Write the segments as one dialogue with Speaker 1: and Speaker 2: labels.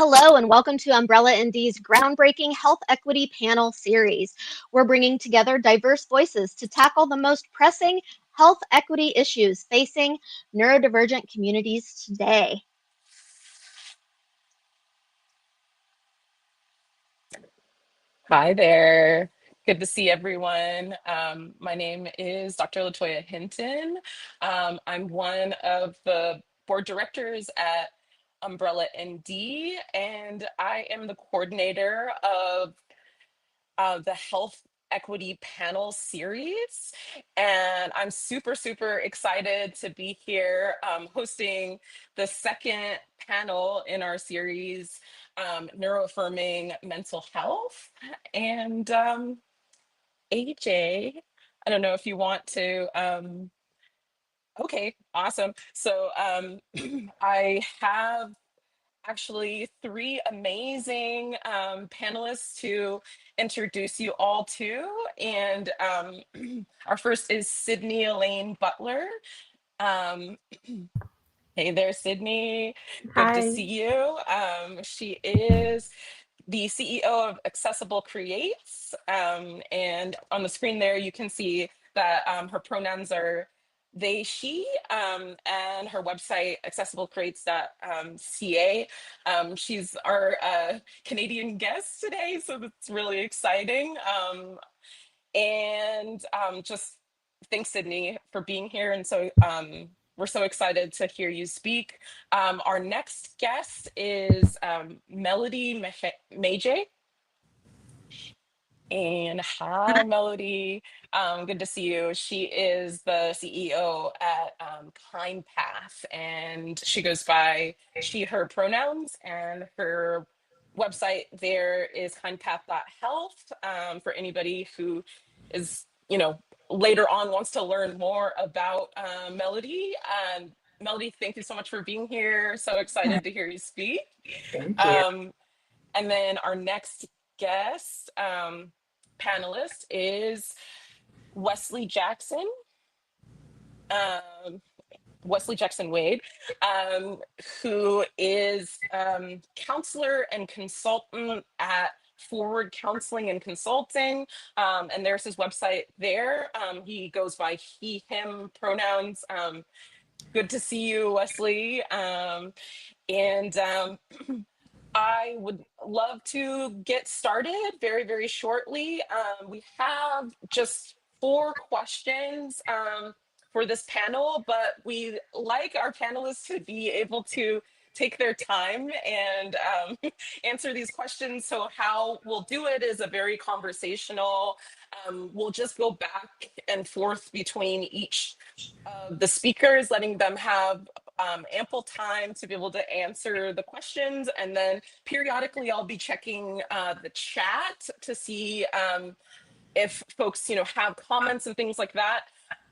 Speaker 1: Hello, and welcome to Umbrella ND's groundbreaking Health Equity Panel series. We're bringing together diverse voices to tackle the most pressing health equity issues facing neurodivergent communities today.
Speaker 2: Hi there. Good to see everyone. My name is Dr. Latoya Hinton. I'm one of the board directors at Umbrella ND, and I am the coordinator of the Health Equity Panel series. And I'm super excited to be here hosting the second panel in our series, Neuro-affirming mental health. And AJ, I don't know if you want to. Okay, awesome. So I have actually three amazing panelists to introduce you all to. And our first is Sydney Elaine Butler. Um, hey there, Sydney. Good to
Speaker 3: Hi.
Speaker 2: see you. She is the CEO of Accessible Creates. And on the screen there, you can see that her pronouns are they, she, and her website, accessiblecreates.ca. She's our Canadian guest today, so that's really exciting. And just thanks, Sydney, for being here. And so we're so excited to hear you speak. Our next guest is Melody Mejeh. And hi, Melody. Good to see you. She is the CEO at Kind Path, and she goes by she, her pronouns, and her website there is kindpath.health for anybody who is, later on wants to learn more about Melody. Melody, thank you so much for being here. So excited to hear you speak.
Speaker 3: Thank you.
Speaker 2: Um, and then our next guest panelist is Wesley Jackson, um, Wesley Jackson Wade, who is counselor and consultant at Forward Counseling and Consulting. And there's his website there. He goes by he, him pronouns. Good to see you, Wesley. And I would love to get started very shortly. We have just 4 questions for this panel, but we like our panelists to be able to take their time and answer these questions. So how we'll do it is a very conversational. We'll just go back and forth between each of the speakers, letting them have ample time to be able to answer the questions. And then periodically I'll be checking the chat to see if folks, have comments and things like that.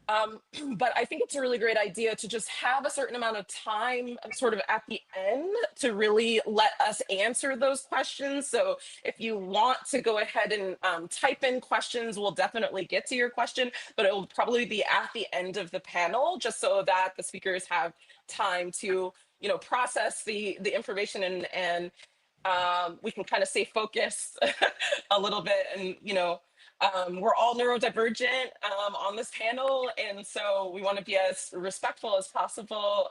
Speaker 2: But I think it's a really great idea to just have a certain amount of time sort of at the end to really let us answer those questions. So if you want to go ahead and type in questions, we'll definitely get to your question, but it will probably be at the end of the panel, just so that the speakers have time to, process the information and we can kind of stay focused a little bit. And, we're all neurodivergent on this panel. And so we want to be as respectful as possible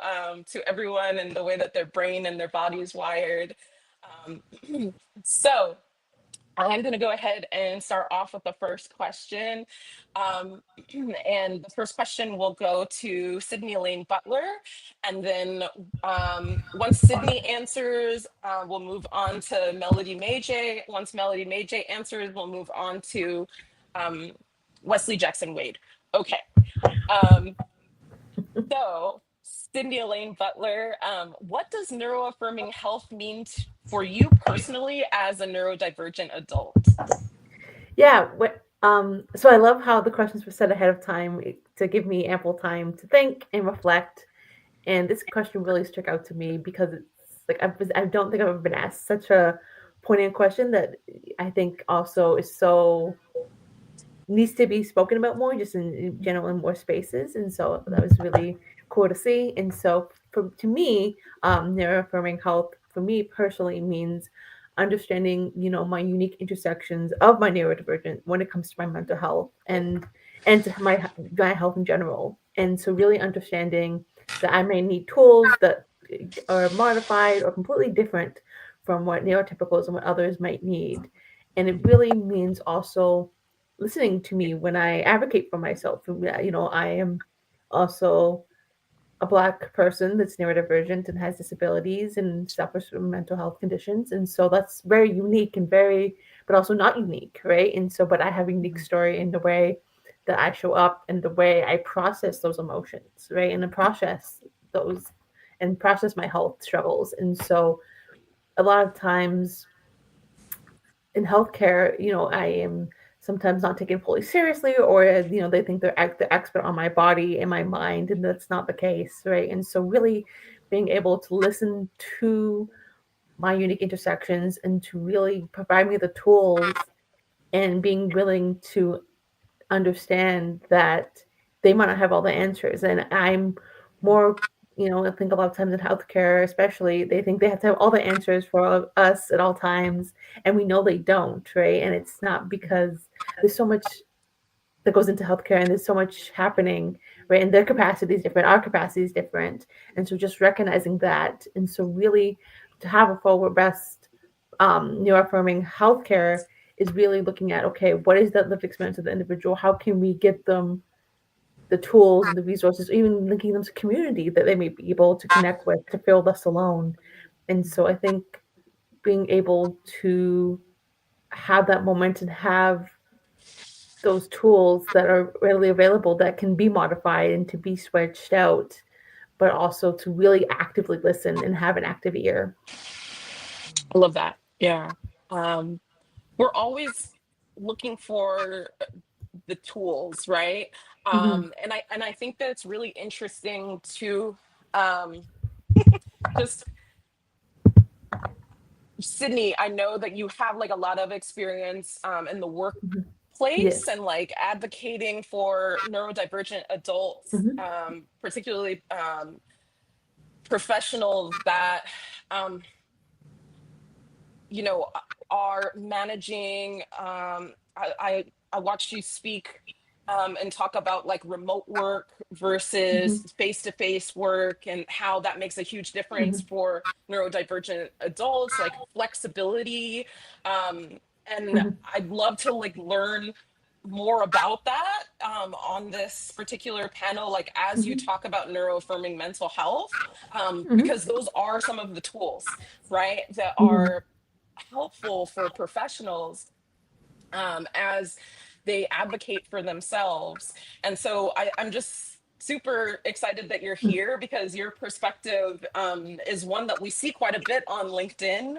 Speaker 2: to everyone and the way that their brain and their body is wired. Um, so I'm going to go ahead and start off with the first question. And the first question will go to Sydney Elaine Butler. And then once Sydney answers, we'll move on to Melody Mejeh. Once Melody Mejeh answers, we'll move on to um, Wesley Jackson Wade. Okay. Um, so, Cindy Elaine Butler, what does neuroaffirming health mean for you personally as a neurodivergent adult?
Speaker 3: Yeah. So I love how the questions were set ahead of time to give me ample time to think and reflect. And this question really stuck out to me because it's like I don't think I've ever been asked such a poignant question that I think also is so needs to be spoken about more, just in general in more spaces. And so that was really cool to see. And so to me, neuroaffirming health for me personally means understanding, my unique intersections of my neurodivergent when it comes to my mental health and to my health in general. And so really understanding that I may need tools that are modified or completely different from what neurotypicals and what others might need. And it really means also listening to me when I advocate for myself. I am also a Black person that's neurodivergent and has disabilities and suffers from mental health conditions. And so that's very unique and but also not unique, right? And so, but I have a unique story in the way that I show up and the way I process those emotions, right? And those process my health struggles. And so a lot of times in healthcare, I am sometimes not taken fully seriously, or they think they're the expert on my body and my mind, and that's not the case, right? And so, really being able to listen to my unique intersections and to really provide me the tools and being willing to understand that they might not have all the answers. And I'm more, I think a lot of times in healthcare, especially, they think they have to have all the answers for us at all times. And we know they don't, right? And it's not because there's so much that goes into healthcare and there's so much happening, right? And their capacity is different, our capacity is different. And so just recognizing that. And so really to have a full, robust, neuro-affirming healthcare is really looking at, okay, what is that lived experience of the individual? How can we get them the tools and the resources, even linking them to community that they may be able to connect with to feel less alone? And so I think being able to have that moment and have those tools that are readily available that can be modified and to be switched out, but also to really actively listen and have an active ear.
Speaker 2: I love that. Yeah. Um, we're always looking for the tools, right?
Speaker 3: Mm-hmm.
Speaker 2: And I think that it's really interesting to um, just Sydney, I know that you have like a lot of experience in the
Speaker 3: Mm-hmm.
Speaker 2: workplace
Speaker 3: Yes.
Speaker 2: and like advocating for neurodivergent adults,
Speaker 3: Mm-hmm.
Speaker 2: particularly professionals that um, you know are managing. I watched you speak and talk about like remote work
Speaker 3: Mm-hmm.
Speaker 2: versus face-to-face work and how that makes a huge difference
Speaker 3: Mm-hmm.
Speaker 2: for neurodivergent adults, like flexibility. um, and
Speaker 3: Mm-hmm.
Speaker 2: I'd love to like learn more about that on this particular panel, like as you
Speaker 3: Mm-hmm.
Speaker 2: talk about neuro-affirming mental health,
Speaker 3: Mm-hmm.
Speaker 2: because those are some of the tools, right, that
Speaker 3: Mm-hmm.
Speaker 2: are helpful for professionals as they advocate for themselves. And so I'm just super excited that you're here because your perspective is one that we see quite a bit on LinkedIn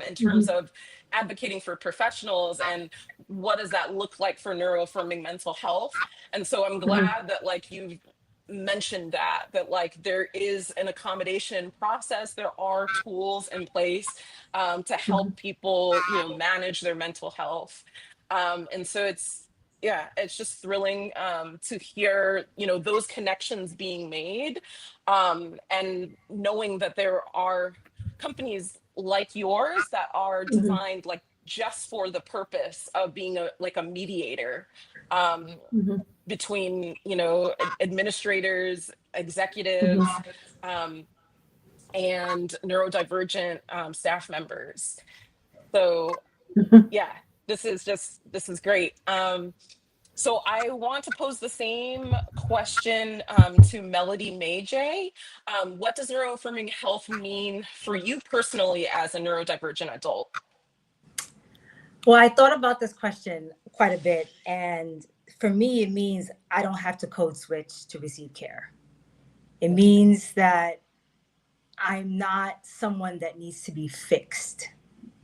Speaker 2: in terms
Speaker 3: Mm-hmm.
Speaker 2: of advocating for professionals and what does that look like for neuro-affirming mental health. And so I'm
Speaker 3: Mm-hmm.
Speaker 2: glad that like you've mentioned that like there is an accommodation process, there are tools in place to
Speaker 3: Mm-hmm.
Speaker 2: help people manage their mental health. And so yeah, it's just thrilling to hear those connections being made, and knowing that there are companies like yours that are
Speaker 3: Mm-hmm.
Speaker 2: designed like just for the purpose of being a mediator um,
Speaker 3: Mm-hmm.
Speaker 2: between administrators, executives,
Speaker 3: Mm-hmm.
Speaker 2: um, and neurodivergent staff members. So yeah, this is great. So I want to pose the same question to Melody Mejeh. What does neuro-affirming health mean for you personally as a neurodivergent adult?
Speaker 4: Well, I thought about this question quite a bit. And for me, it means I don't have to code switch to receive care. It means that I'm not someone that needs to be fixed,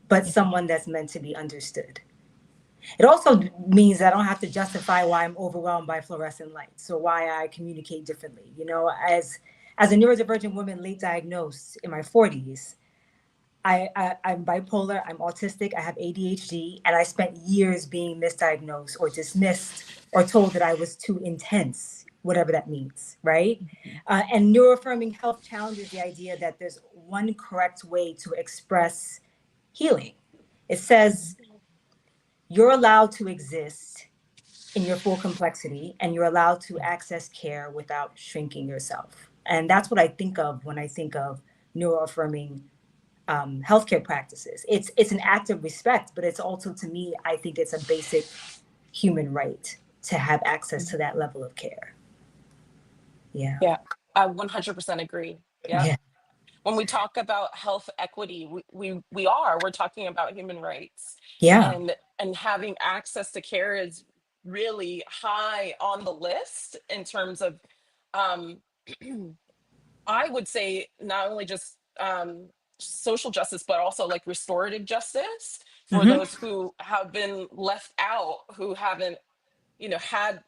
Speaker 4: but someone that's meant to be understood. It also means I don't have to justify why I'm overwhelmed by fluorescent lights or why I communicate differently. As a neurodivergent woman, late diagnosed in my 40s, I'm bipolar, I'm autistic, I have ADHD, and I spent years being misdiagnosed or dismissed or told that I was too intense whatever that means, right? And neuro-affirming health challenges the idea that there's one correct way to express healing. It says you're allowed to exist in your full complexity, and you're allowed to access care without shrinking yourself. And that's what I think of when I think of neuro-affirming healthcare practices. It's an act of respect, but it's also, to me, I think it's a basic human right to have access to that level of care. Yeah.
Speaker 2: Yeah, I 100% agree. Yeah.
Speaker 4: Yeah.
Speaker 2: When we talk about health equity, we're talking about human rights,
Speaker 4: Yeah.
Speaker 2: and having access to care is really high on the list in terms of, um, I would say not only just social justice, but also like restorative justice for
Speaker 4: Mm-hmm.
Speaker 2: those who have been left out, who haven't, had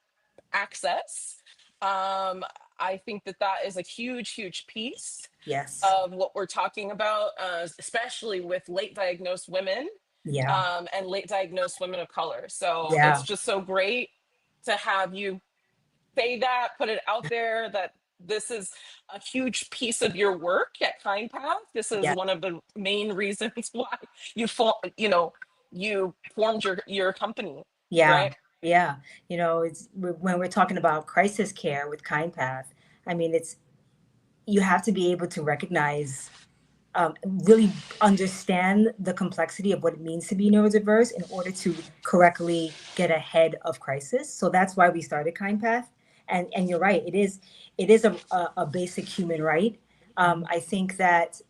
Speaker 2: access. I think that that is a huge piece
Speaker 4: Yes.
Speaker 2: of what we're talking about, especially with late diagnosed women,
Speaker 4: Yeah.
Speaker 2: and late diagnosed women of color. So it's
Speaker 4: Yeah.
Speaker 2: just so great to have you say that, put it out there, that this is a huge piece of your work at Kind Path. This is
Speaker 4: Yeah.
Speaker 2: one of the main reasons why you formed your company,
Speaker 4: Yeah.
Speaker 2: right?
Speaker 4: Yeah. It's when we're talking about crisis care with Kind Path, I mean, you have to be able to recognize, really understand the complexity of what it means to be neurodiverse in order to correctly get ahead of crisis. So that's why we started Kind Path. And you're right, it is a basic human right. I think that,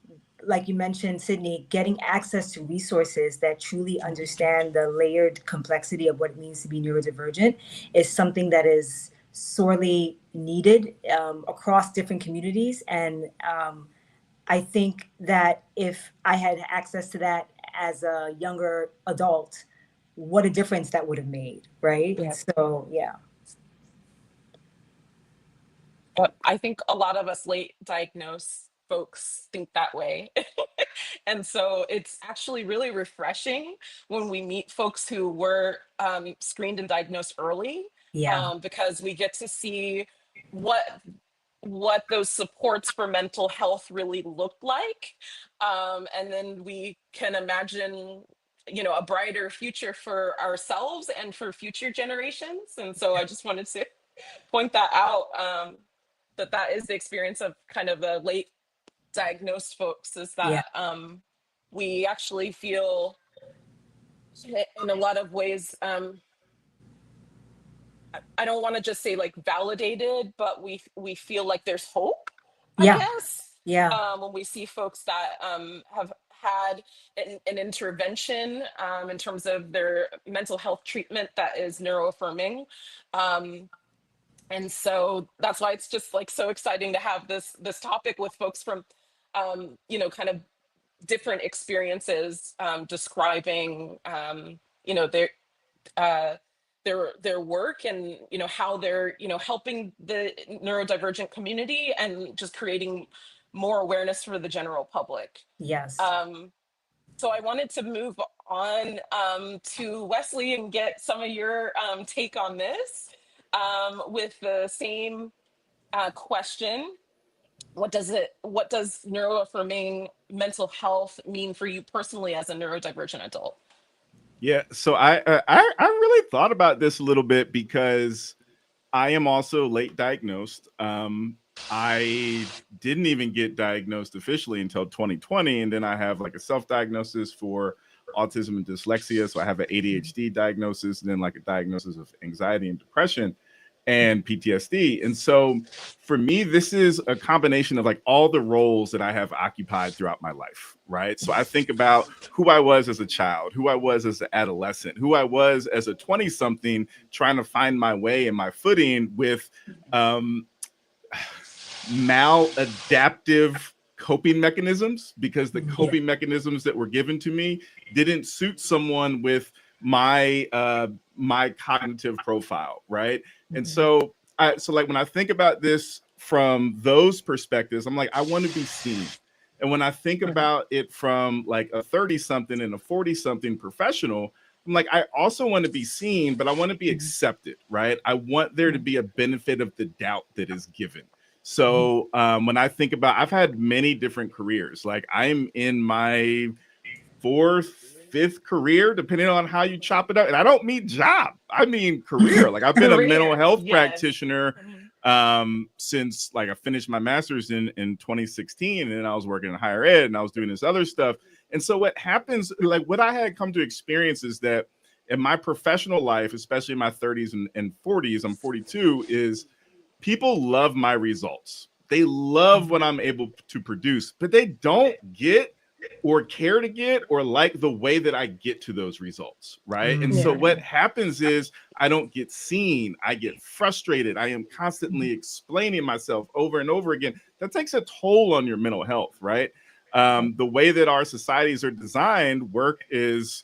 Speaker 4: like you mentioned, Sydney, getting access to resources that truly understand the layered complexity of what it means to be neurodivergent is something that is sorely needed, across different communities. And I think that if I had access to that as a younger adult, what a difference that would have made, right?
Speaker 2: Yeah.
Speaker 4: So, yeah.
Speaker 2: But I think a lot of us late diagnosed folks think that way. And so it's actually really refreshing when we meet folks who were screened and diagnosed early,
Speaker 4: Yeah.
Speaker 2: because we get to see what those supports for mental health really look like. And then we can imagine, a brighter future for ourselves and for future generations. And so I just wanted to point that out, that is the experience of kind of the late diagnosed folks, is
Speaker 4: Yeah.
Speaker 2: that we actually feel in a lot of ways, I don't want to just say like validated, but we feel like there's hope, I
Speaker 4: Yeah.
Speaker 2: guess,
Speaker 4: Yeah.
Speaker 2: when we see folks that have had an intervention, in terms of their mental health treatment that is neuro-affirming. And so that's why it's just like so exciting to have this topic with folks from, kind of different experiences, describing, their uh, their work, and how they're helping the neurodivergent community and just creating more awareness for the general public.
Speaker 4: Yes.
Speaker 2: So I wanted to move on, to Wesley and get some of your take on this, with the same question. What does neuro-affirming mental health mean for you personally as a neurodivergent adult?
Speaker 5: Yeah, so I really thought about this a little bit because I am also late diagnosed. I didn't even get diagnosed officially until 2020, and then I have like a self-diagnosis for autism and dyslexia. So I have an ADHD diagnosis, and then like a diagnosis of anxiety and depression and PTSD. And so for me, this is a combination of like all the roles that I have occupied throughout my life, right? So I think about who I was as a child, who I was as an adolescent, who I was as a 20-something trying to find my way and my footing with maladaptive coping mechanisms, because the coping mechanisms that were given to me didn't suit someone with my my cognitive profile, right? And so like when I think about this from those perspectives, I'm like, I want to be seen. And when I think about it from like a 30-something and a 40-something professional, I'm like, I also want to be seen, but I want to be accepted, right? I want there to be a benefit of the doubt that is given. So when I think about, I've had many different careers. Like I'm in my 4th, 5th career, depending on how you chop it up. And I don't mean job, I mean career. Like I've been a mental health practitioner since like I finished my master's in 2016, and then I was working in higher ed and I was doing this other stuff. And so what happens, like what I had come to experience is that in my professional life, especially in my 30s and 40s, I'm 42, is people love my results. They love what I'm able to produce, but they don't get or care to get or like the way that I get to those results, right? And so what happens is I don't get seen. I get frustrated. I am constantly explaining myself over and over again. That takes a toll on your mental health, right? The way that our societies are designed, work is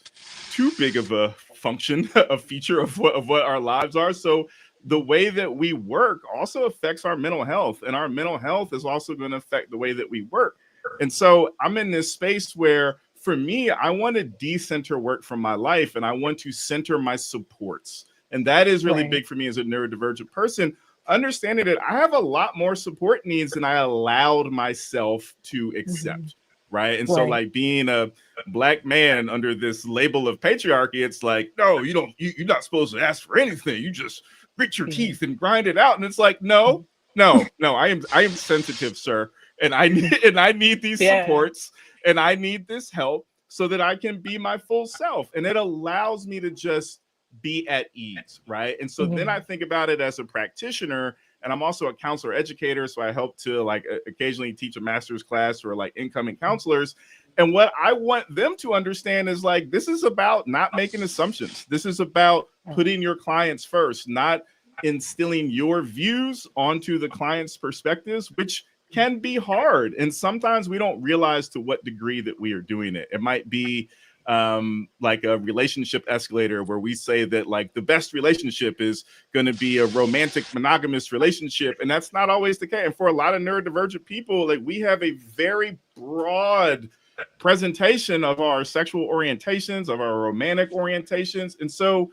Speaker 5: too big of a function, a feature of what our lives are. So the way that we work also affects our mental health, and our mental health is also going to affect the way that we work. And so I'm in this space where, for me, I want to decenter work from my life, and I want to center my supports. And that is really big for me as a neurodivergent person, understanding that I have a lot more support needs than I allowed myself to accept. Right. And so like being a Black man under this label of patriarchy, it's like, no, you're not supposed to ask for anything. You just grit your teeth and grind it out. And it's like, no, I am sensitive, sir. And I need these supports, and I need this help so that I can be my full self. And it allows me to just be at ease, right? And so then I think about it as a practitioner, and I'm also a counselor educator. So I help to like occasionally teach a master's class for like incoming counselors. And what I want them to understand is like, this is about not making assumptions. This is about putting your clients first, not instilling your views onto the client's perspectives, which can be hard. And sometimes we don't realize to what degree that we are doing it. It might be like a relationship escalator where we say that like the best relationship is going to be a romantic monogamous relationship. And that's not always the case. And for a lot of neurodivergent people, like we have a very broad presentation of our sexual orientations, of our romantic orientations. And so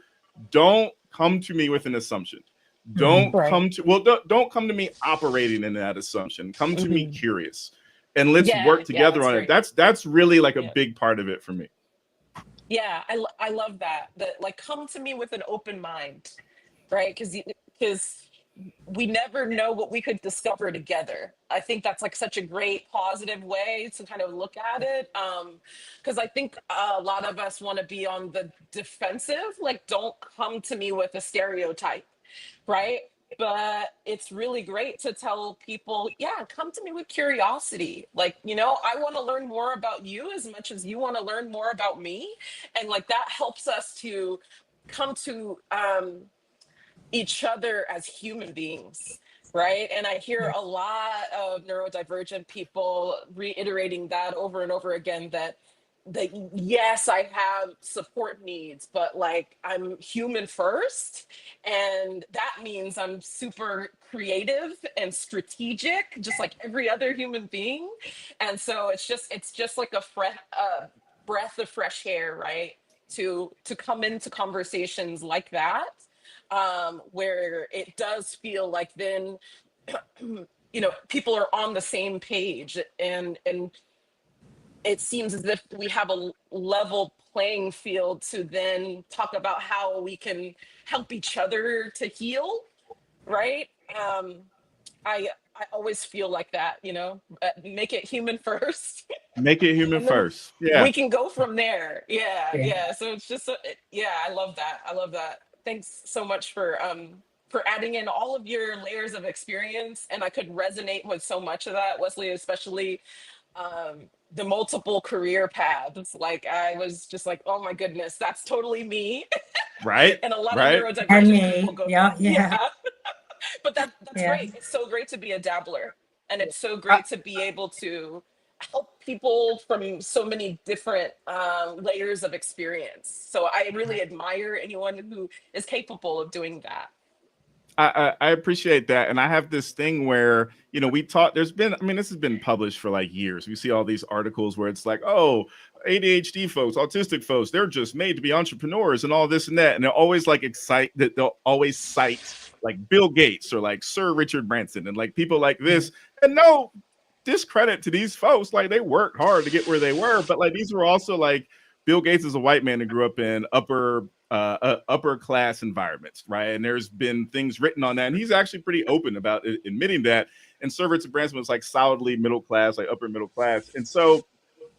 Speaker 5: don't come to me with an assumption. Don't come to me operating in that assumption. Come to me curious, and let's work together on it. That's really like a big part of it for me.
Speaker 2: Yeah, I love that like come to me with an open mind, right? Because we never know what we could discover together. I think that's like such a great positive way to kind of look at it. Because I think a lot of us want to be on the defensive, like don't come to me with a stereotype, right? But it's really great to tell people, come to me with curiosity. Like, I want to learn more about you as much as you want to learn more about me. And like that helps us to come to each other as human beings, right? And I hear a lot of neurodivergent people reiterating that over and over again, that yes, I have support needs, but like I'm human first, and that means I'm super creative and strategic, just like every other human being. And so it's just like a breath of fresh air, right? To come into conversations like that, where it does feel like then people are on the same page, and it seems as if we have a level playing field to then talk about how we can help each other to heal, right? I always feel like that, make it human first.
Speaker 5: Make it human first. Yeah.
Speaker 2: We can go from there. Yeah. So it's just, I love that. Thanks so much for adding in all of your layers of experience. And I could resonate with so much of that, Wesley, especially the multiple career paths. Like I was just like, oh my goodness, that's totally me.
Speaker 5: Right.
Speaker 2: And a lot of neurodivergent people go,
Speaker 4: yeah.
Speaker 2: But that's great. It's so great to be a dabbler. And it's so great to be able to help people from so many different layers of experience. So I really admire anyone who is capable of doing that.
Speaker 5: I appreciate that. And I have this thing where, we taught, this has been published for like years. We see all these articles where it's like, oh, ADHD folks, autistic folks, they're just made to be entrepreneurs and all this and that. And they're always like they'll always cite like Bill Gates or like Sir Richard Branson and like people like this. And no discredit to these folks, like they worked hard to get where they were, but like these were also like Bill Gates is a white man who grew up in upper class environments, right? And there's been things written on that, and he's actually pretty open about admitting that. And Sir Richard Branson was like solidly middle class, like upper middle class. And so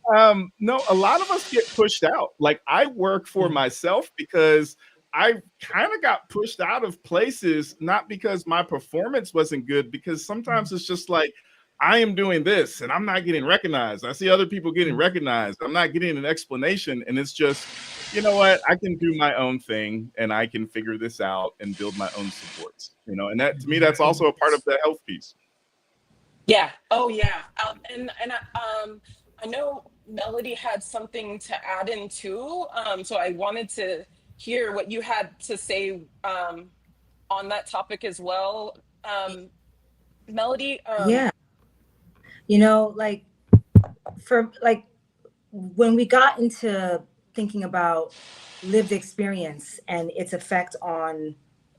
Speaker 5: no, a lot of us get pushed out. Like I work for myself because I kind of got pushed out of places, not because my performance wasn't good, because sometimes it's just like I am doing this and I'm not getting recognized. I see other people getting recognized. I'm not getting an explanation. And it's just, you know what? I can do my own thing and I can figure this out and build my own supports, you know, and that to me, that's also a part of the health piece.
Speaker 2: Yeah. Oh, yeah. I know Melody had something to add in too. So I wanted to hear what you had to say on that topic as well. Melody.
Speaker 4: Yeah. You know, like when we got into thinking about lived experience and its effect on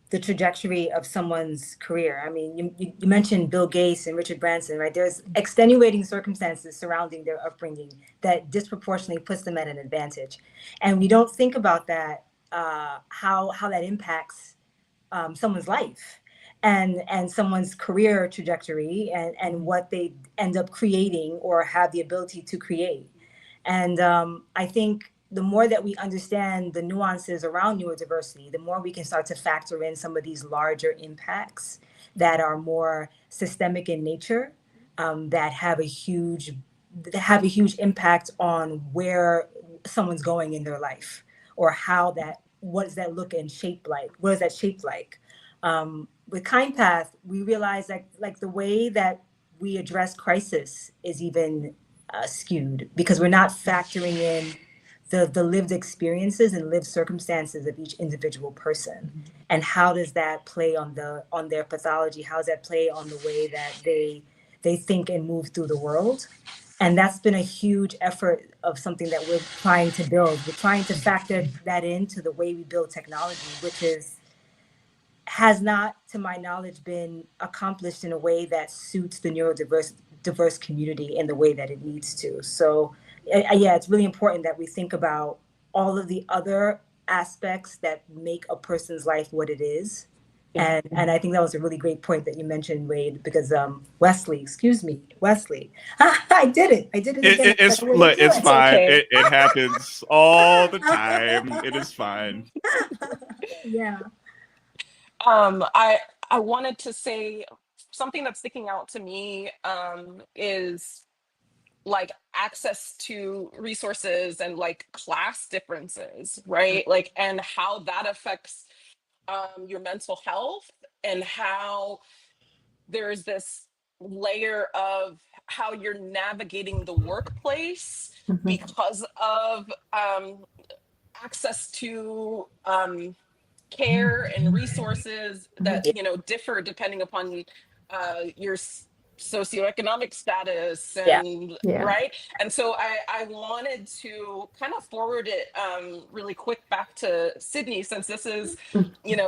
Speaker 4: the trajectory of someone's career. I mean, you mentioned Bill Gates and Richard Branson, right? There's extenuating circumstances surrounding their upbringing that disproportionately puts them at an advantage. And we don't think about that, how that impacts someone's life and someone's career trajectory and what they end up creating or have the ability to create. And I think the more that we understand the nuances around neurodiversity, the more we can start to factor in some of these larger impacts that are more systemic in nature, that have a huge impact on where someone's going in their life, or what does that look and shape like? What is that shaped like? With Kind Path, we realize that like the way that we address crisis is even skewed because we're not factoring in the lived experiences and lived circumstances of each individual person. And how does that play on their pathology? How does that play on the way that they think and move through the world? And that's been a huge effort of something that we're trying to build. We're trying to factor that into the way we build technology, which has not, to my knowledge, been accomplished in a way that suits the neurodiverse community in the way that it needs to. So yeah, it's really important that we think about all of the other aspects that make a person's life what it is. And I think that was a really great point that you mentioned, Wade, because Wesley, I did it again.
Speaker 5: It's fine. Okay. It happens all the time. It is fine.
Speaker 4: Yeah.
Speaker 2: I wanted to say something that's sticking out to me is like access to resources and like class differences, right? Like, and how that affects your mental health, and how there's this layer of how you're navigating the workplace because of access to care and resources that differ depending upon your socioeconomic status and right. And so I wanted to kind of forward it really quick back to Sydney, since this is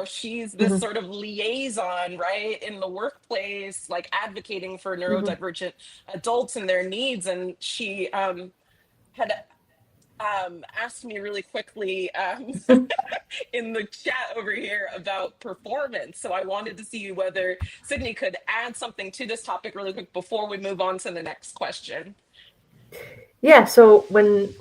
Speaker 2: she's this sort of liaison, right, in the workplace, like advocating for neurodivergent adults and their needs. And she had asked me really quickly in the chat over here about performance. So I wanted to see whether Sydney could add something to this topic really quick before we move on to the next question.
Speaker 3: Yeah, so when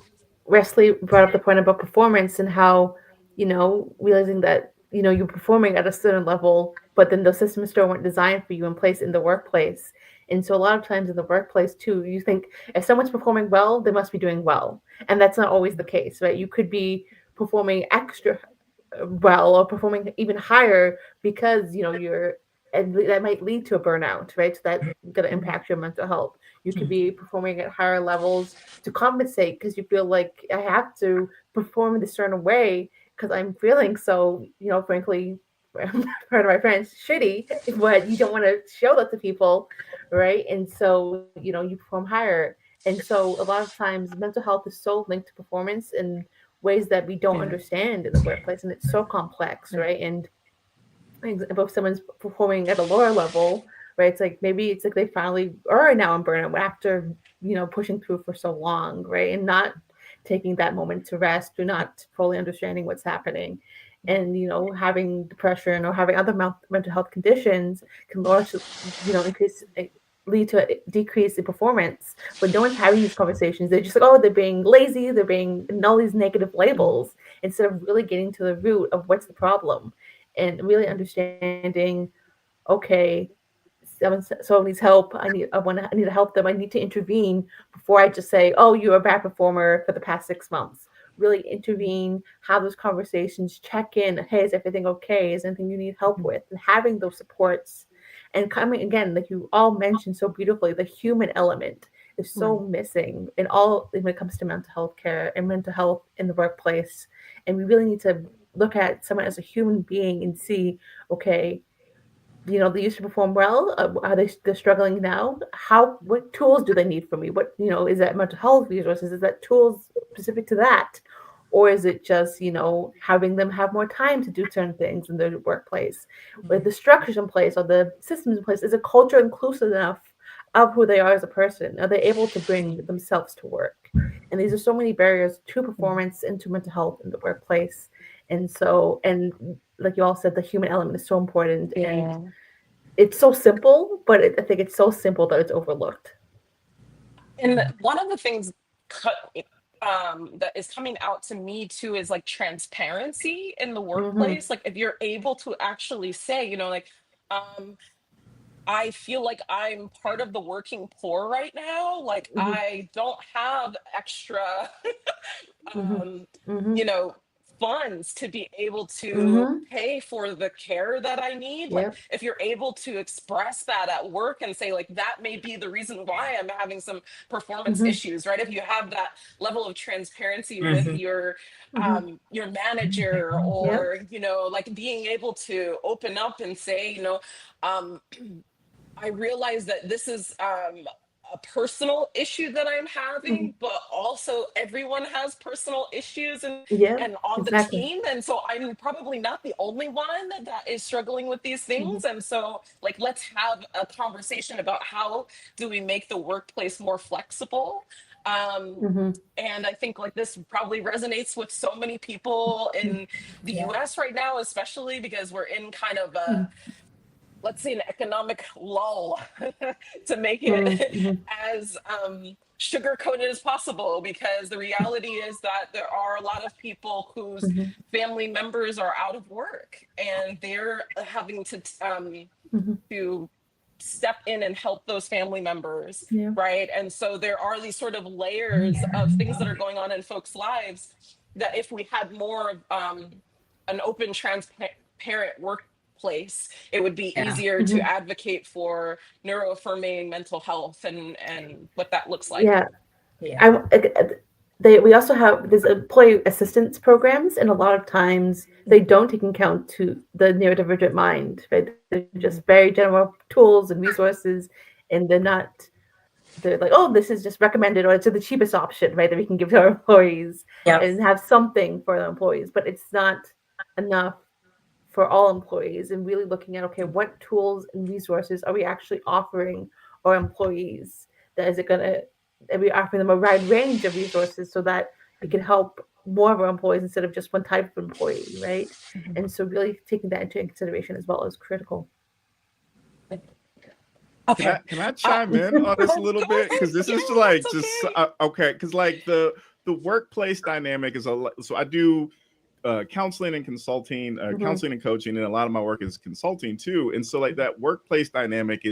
Speaker 3: Wesley brought up the point about performance and how, realizing that, you're performing at a certain level, but then those systems still weren't designed for you and placed in the workplace. And so a lot of times in the workplace too, you think if someone's performing well, they must be doing well. And that's not always the case, right? You could be performing extra well or performing even higher because, and that might lead to a burnout, right? So that's going to impact your mental health. You could be performing at higher levels to compensate because you feel like I have to perform in a certain way because I'm feeling so, frankly, part of my friends, shitty, but you don't want to show that to people, right? And so, you perform higher. And so a lot of times mental health is so linked to performance in ways that we don't understand in the workplace. And it's so complex, right? And if someone's performing at a lower level, right, it's like maybe it's like they finally are now in burnout after, pushing through for so long, right? And not taking that moment to rest or not fully understanding what's happening. And, having depression or having other mental health conditions can largely, lead to a decrease in performance. But no one's having these conversations. They're just like, oh, they're being lazy, they're being and all these negative labels instead of really getting to the root of what's the problem and really understanding, okay, someone needs help. I need to help them. I need to intervene before I just say, oh, you're a bad performer for the past 6 months. Really intervene, have those conversations, check in. Hey, is everything okay? Is anything you need help with? And having those supports and coming again, like you all mentioned so beautifully, the human element is so missing in all when it comes to mental health care and mental health in the workplace. And we really need to look at someone as a human being and see, okay, they used to perform well. Are they're struggling now? What tools do they need from me? What, is that mental health resources? Is that tools specific to that? Or is it just, having them have more time to do certain things in their workplace? With the structures in place or the systems in place, is a culture inclusive enough of who they are as a person? Are they able to bring themselves to work? And these are so many barriers to performance and to mental health in the workplace. And so, and like you all said, the human element is so important. And it's so simple, but I think it's so simple that it's overlooked.
Speaker 2: And one of the things that is coming out to me too is like transparency in the workplace. Like if you're able to actually say, I feel like I'm part of the working poor right now. Like I don't have extra, funds to be able to pay for the care that I need. Like if you're able to express that at work and say like that may be the reason why I'm having some performance issues, right? If you have that level of transparency with your manager or like being able to open up and say, I realize that this is a personal issue that I'm having, but also everyone has personal issues and on the team. And so I'm probably not the only one that is struggling with these things. And so like, let's have a conversation about how do we make the workplace more flexible. And I think like this probably resonates with so many people in the US right now, especially because we're in kind of a, let's say, an economic lull to make it as sugar-coated as possible, because the reality is that there are a lot of people whose family members are out of work and they're having to step in and help those family members, right? And so there are these sort of layers of things that are going on in folks' lives that if we had more an open, transparent workplace, it would be easier to advocate for neuro-affirming mental health and what that looks like.
Speaker 3: We also have there's employee assistance programs, and a lot of times they don't take account to the neurodivergent mind, right? They're just very general tools and resources, and they're like, oh, this is just recommended, or it's the cheapest option, right, that we can give to our employees and have something for the employees, but it's not enough for all employees. And really looking at, okay, what tools and resources are we actually offering our employees? Are we offering them a wide range of resources so that we can help more of our employees instead of just one type of employee, right? And so really taking that into consideration as well is critical.
Speaker 2: Okay.
Speaker 5: Can I chime in on this a little bit? Because this is like okay. Because like the workplace dynamic is so I do counseling and consulting, counseling and coaching, and a lot of my work is consulting too. And so like that workplace dynamic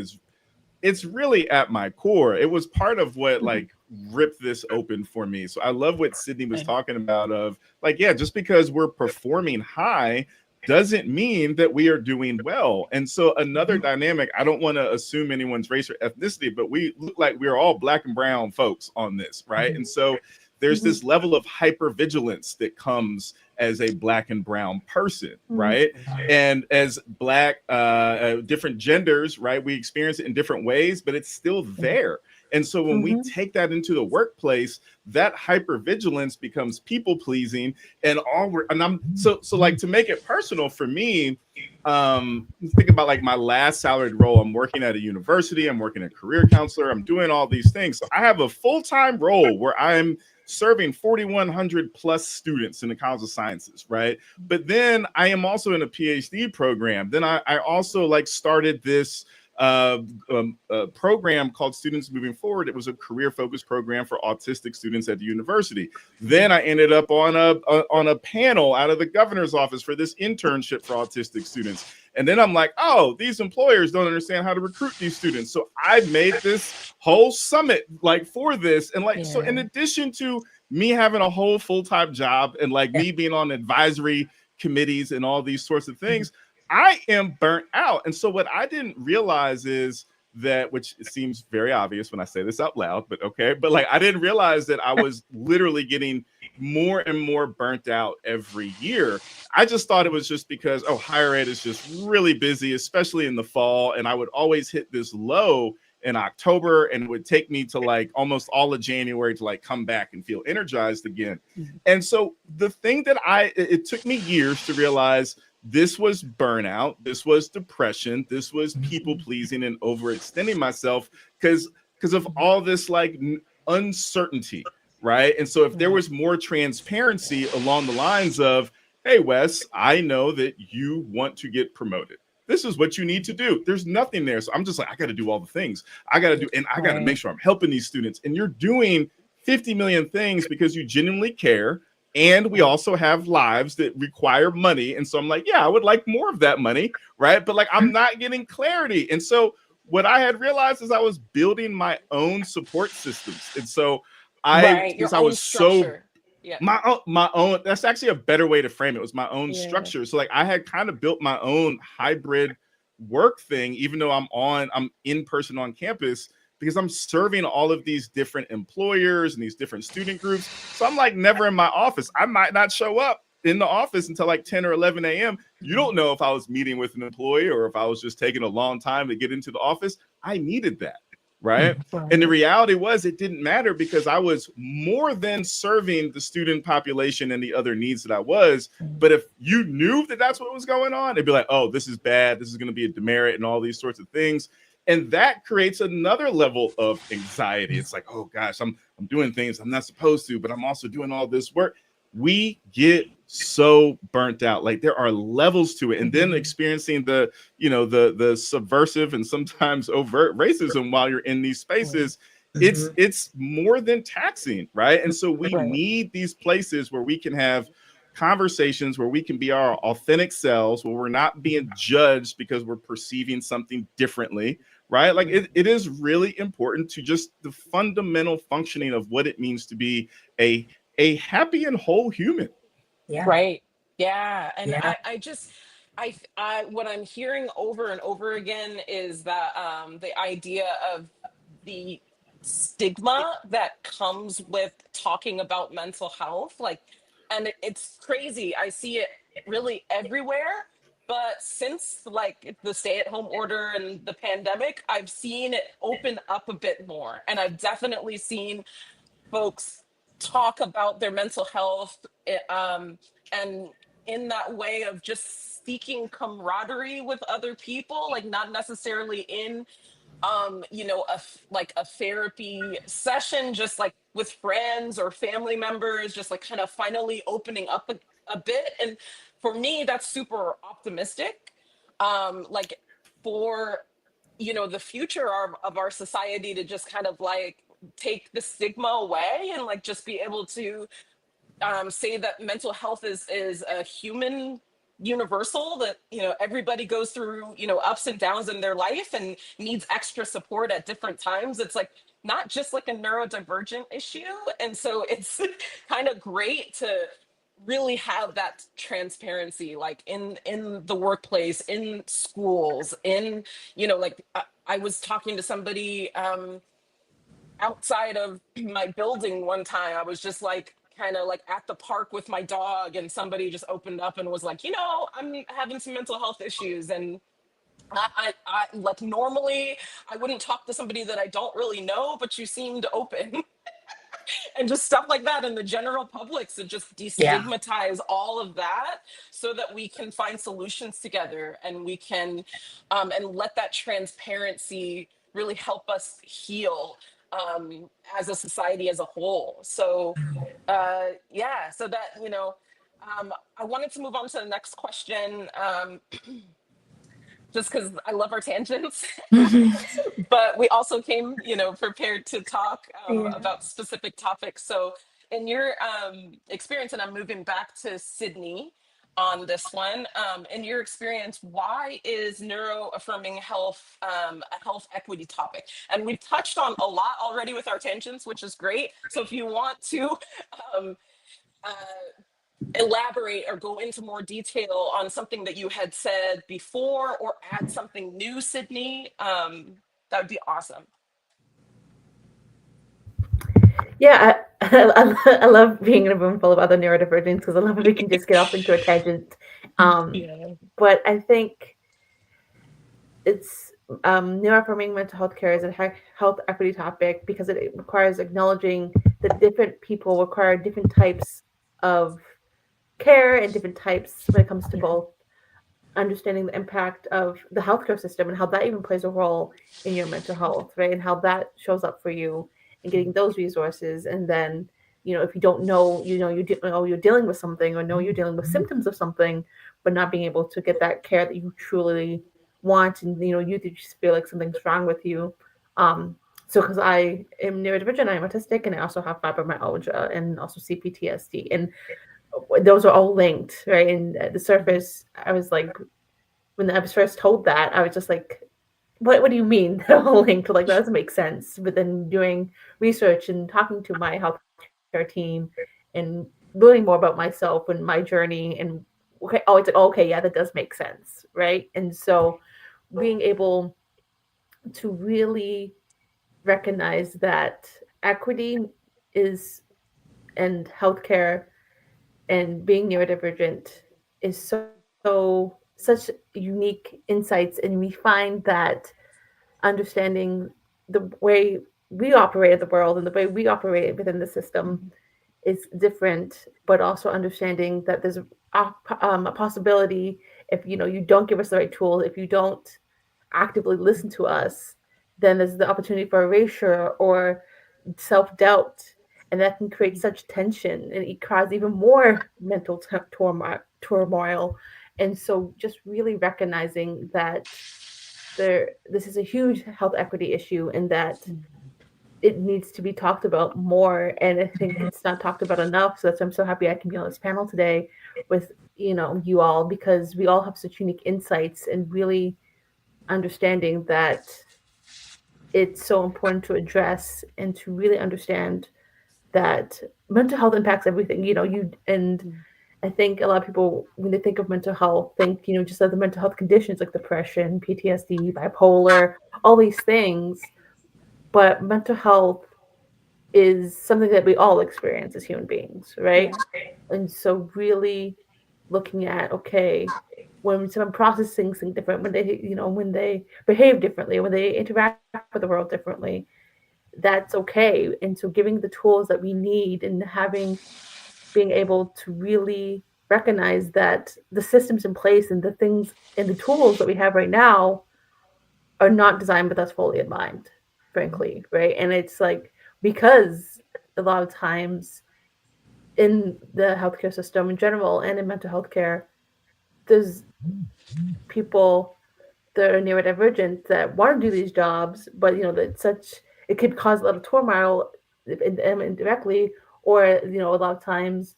Speaker 5: it's really at my core. It was part of what like ripped this open for me. So I love what Sydney was talking about of like, just because we're performing high doesn't mean that we are doing well. And so another dynamic, I don't want to assume anyone's race or ethnicity, but we look like we're all black and brown folks on this, right? And so there's this level of hypervigilance that comes as a black and brown person, right? And as black, different genders, right? We experience it in different ways, but it's still there. And so when we take that into the workplace, that hypervigilance becomes people pleasing, and I'm so like, to make it personal for me, think about like my last salaried role. I'm working at a university, I'm working a career counselor, I'm doing all these things. So I have a full-time role where I'm serving 4,100 plus students in the College of Sciences, right? But then I am also in a PhD program. Then I also like started this program called Students Moving Forward. It was a career-focused program for autistic students at the university. Then I ended up on a panel out of the governor's office for this internship for autistic students. And then I'm like, oh, these employers don't understand how to recruit these students. So I made this whole summit like for this. And like, so in addition to me having a whole full-time job and like me being on advisory committees and all these sorts of things, I am burnt out. And so what I didn't realize is that, which seems very obvious when I say this out loud, but okay. But like, I didn't realize that I was literally getting more and more burnt out every year. I just thought it was just because, oh, higher ed is just really busy, especially in the fall. And I would always hit this low in October, and it would take me to like almost all of January to like come back and feel energized again. And so the thing that it took me years to realize, this was burnout, this was depression, this was people pleasing and overextending myself because of all this like uncertainty, right? And so if there was more transparency along the lines of, hey, Wes, I know that you want to get promoted. This is what you need to do. There's nothing there. So I'm just like, I got to do all the things I got to do. And I got to make sure I'm helping these students. And you're doing 50 million things because you genuinely care. And we also have lives that require money. And so I'm like, yeah, I would like more of that money, right? But like, I'm not getting clarity. And so what I had realized is I was building my own support systems. And so because I was
Speaker 2: structure.
Speaker 5: my own, that's actually a better way to frame it, was my own structure. So like I had kind of built my own hybrid work thing, even though I'm in person on campus, because I'm serving all of these different employers and these different student groups. So I'm like never in my office. I might not show up in the office until like 10 or 11 a.m. You don't know if I was meeting with an employee or if I was just taking a long time to get into the office. I needed that, right? And the reality was it didn't matter because I was more than serving the student population and the other needs that I was. But if you knew that that's what was going on, it'd be like, oh, this is bad. This is going to be a demerit and all these sorts of things. And that creates another level of anxiety. It's like, oh gosh, I'm doing things I'm not supposed to, but I'm also doing all this work. We get so burnt out. Like there are levels to it. And then experiencing the subversive and sometimes overt racism while you're in these spaces, it's more than taxing, right? And so we need these places where we can have conversations, where we can be our authentic selves, where we're not being judged because we're perceiving something differently, right? Like it is really important to just the fundamental functioning of what it means to be a happy and whole human.
Speaker 2: Yeah. Right. Yeah. And I what I'm hearing over and over again is that the idea of the stigma that comes with talking about mental health, like, and it's crazy. I see it really everywhere. But since like the stay-at-home order and the pandemic, I've seen it open up a bit more. And I've definitely seen folks talk about their mental health and in that way of just seeking camaraderie with other people, like not necessarily in a therapy session, just like with friends or family members, just like kind of finally opening up a bit. And for me, that's super optimistic. Like for the future of our society to just kind of like take the stigma away and like just be able to say that mental health is a human universal, that everybody goes through ups and downs in their life and needs extra support at different times. It's like not just like a neurodivergent issue. And so it's kind of great to really have that transparency, like in the workplace, in schools, in I was talking to somebody outside of my building one time. I was just like kind of like at the park with my dog, and somebody just opened up and was like, I'm having some mental health issues. And I like normally I wouldn't talk to somebody that I don't really know, but you seemed open and just stuff like that in the general public. So just
Speaker 4: Yeah.
Speaker 2: destigmatize all of that so that we can find solutions together, and we can and let that transparency really help us heal as a society as a whole. So yeah, so that, I wanted to move on to the next question, just because I love our tangents. But we also came, prepared to talk
Speaker 4: Yeah.
Speaker 2: about specific topics. So, in your experience, and I'm moving back to Sydney on this one, in your experience, why is neuro-affirming health a health equity topic? And we've touched on a lot already with our tangents, which is great. So, if you want to um, uh, elaborate or go into more detail on something that you had said before, or add something new, Sydney, that would be awesome.
Speaker 3: Yeah, I love being in a room full of other neurodivergents because I love when we can just get off into a tangent.
Speaker 2: Yeah.
Speaker 3: But I think it's neuroaffirming mental health care is a health equity topic because it requires acknowledging that different people require different types of care and different types when it comes to both understanding the impact of the healthcare system and how that even plays a role in your mental health, right? And how that shows up for you and getting those resources. And then, if you don't know, you're dealing with something or know you're dealing with symptoms of something, but not being able to get that care that you truly want, and you just feel like something's wrong with you. So because I am neurodivergent, I'm autistic, and I also have fibromyalgia and also CPTSD, and those are all linked, right? And at the surface, I was like, when I was first told that, I was just like, what do you mean they're all linked? Like, that doesn't make sense. But then doing research and talking to my healthcare team and learning more about myself and my journey, and okay, oh, it's like, oh, okay, yeah, that does make sense, right? And so being able to really recognize that equity is and healthcare and being neurodivergent is such unique insights, and we find that understanding the way we operate in the world and the way we operate within the system is different, but also understanding that there's a possibility if you don't give us the right tools, if you don't actively listen to us, then there's the opportunity for erasure or self-doubt, and that can create such tension and it causes even more mental turmoil. And so just really recognizing that this is a huge health equity issue and that it needs to be talked about more, and I think it's not talked about enough. So that's why I'm so happy I can be on this panel today with you all, because we all have such unique insights and really understanding that it's so important to address and to really understand that mental health impacts everything. And I think a lot of people, when they think of mental health, think just of the mental health conditions like depression, PTSD, bipolar, all these things. But mental health is something that we all experience as human beings, right? And so really looking at, okay, when someone processes things different, when they behave differently, when they interact with the world differently, that's okay. And so giving the tools that we need and being able to really recognize that the systems in place and the things and the tools that we have right now are not designed with us fully in mind, frankly, right? And it's like, because a lot of times in the healthcare system in general and in mental health care, there's people that are neurodivergent that want to do these jobs, but that it could cause a lot of turmoil indirectly, or a lot of times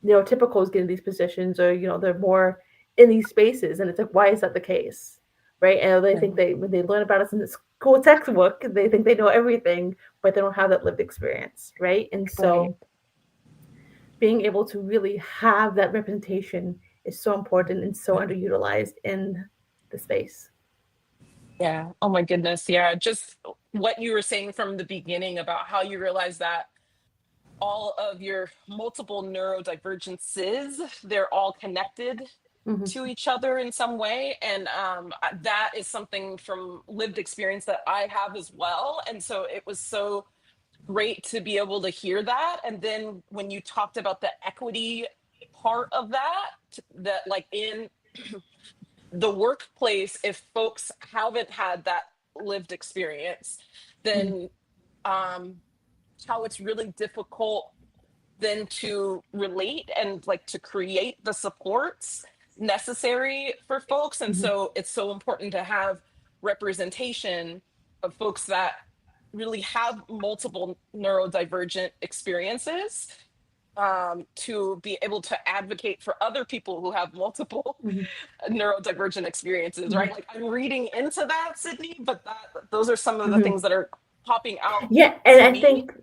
Speaker 3: neurotypicals get in these positions, or they're more in these spaces, and it's like, why is that the case, right? And they think when they learn about us in the school textbook, they think they know everything, but they don't have that lived experience, right? And so being able to really have that representation is so important and so underutilized in the space.
Speaker 2: Yeah. Oh my goodness. Yeah. Just what you were saying from the beginning about how you realize that all of your multiple neurodivergences, they're all connected. to each other in some way. And that is something from lived experience that I have as well. And so it was so great to be able to hear that. And then when you talked about the equity part of that, that like in the workplace, if folks haven't had that lived experience, then how it's really difficult then to relate and like to create the supports necessary for folks. And so it's so important to have representation of folks that really have multiple neurodivergent experiences, to be able to advocate for other people who have multiple neurodivergent experiences, right? Like I'm reading into that, Sydney, but those are some of the things that are popping out
Speaker 3: Yeah, and
Speaker 2: to
Speaker 3: I
Speaker 2: me.
Speaker 3: think,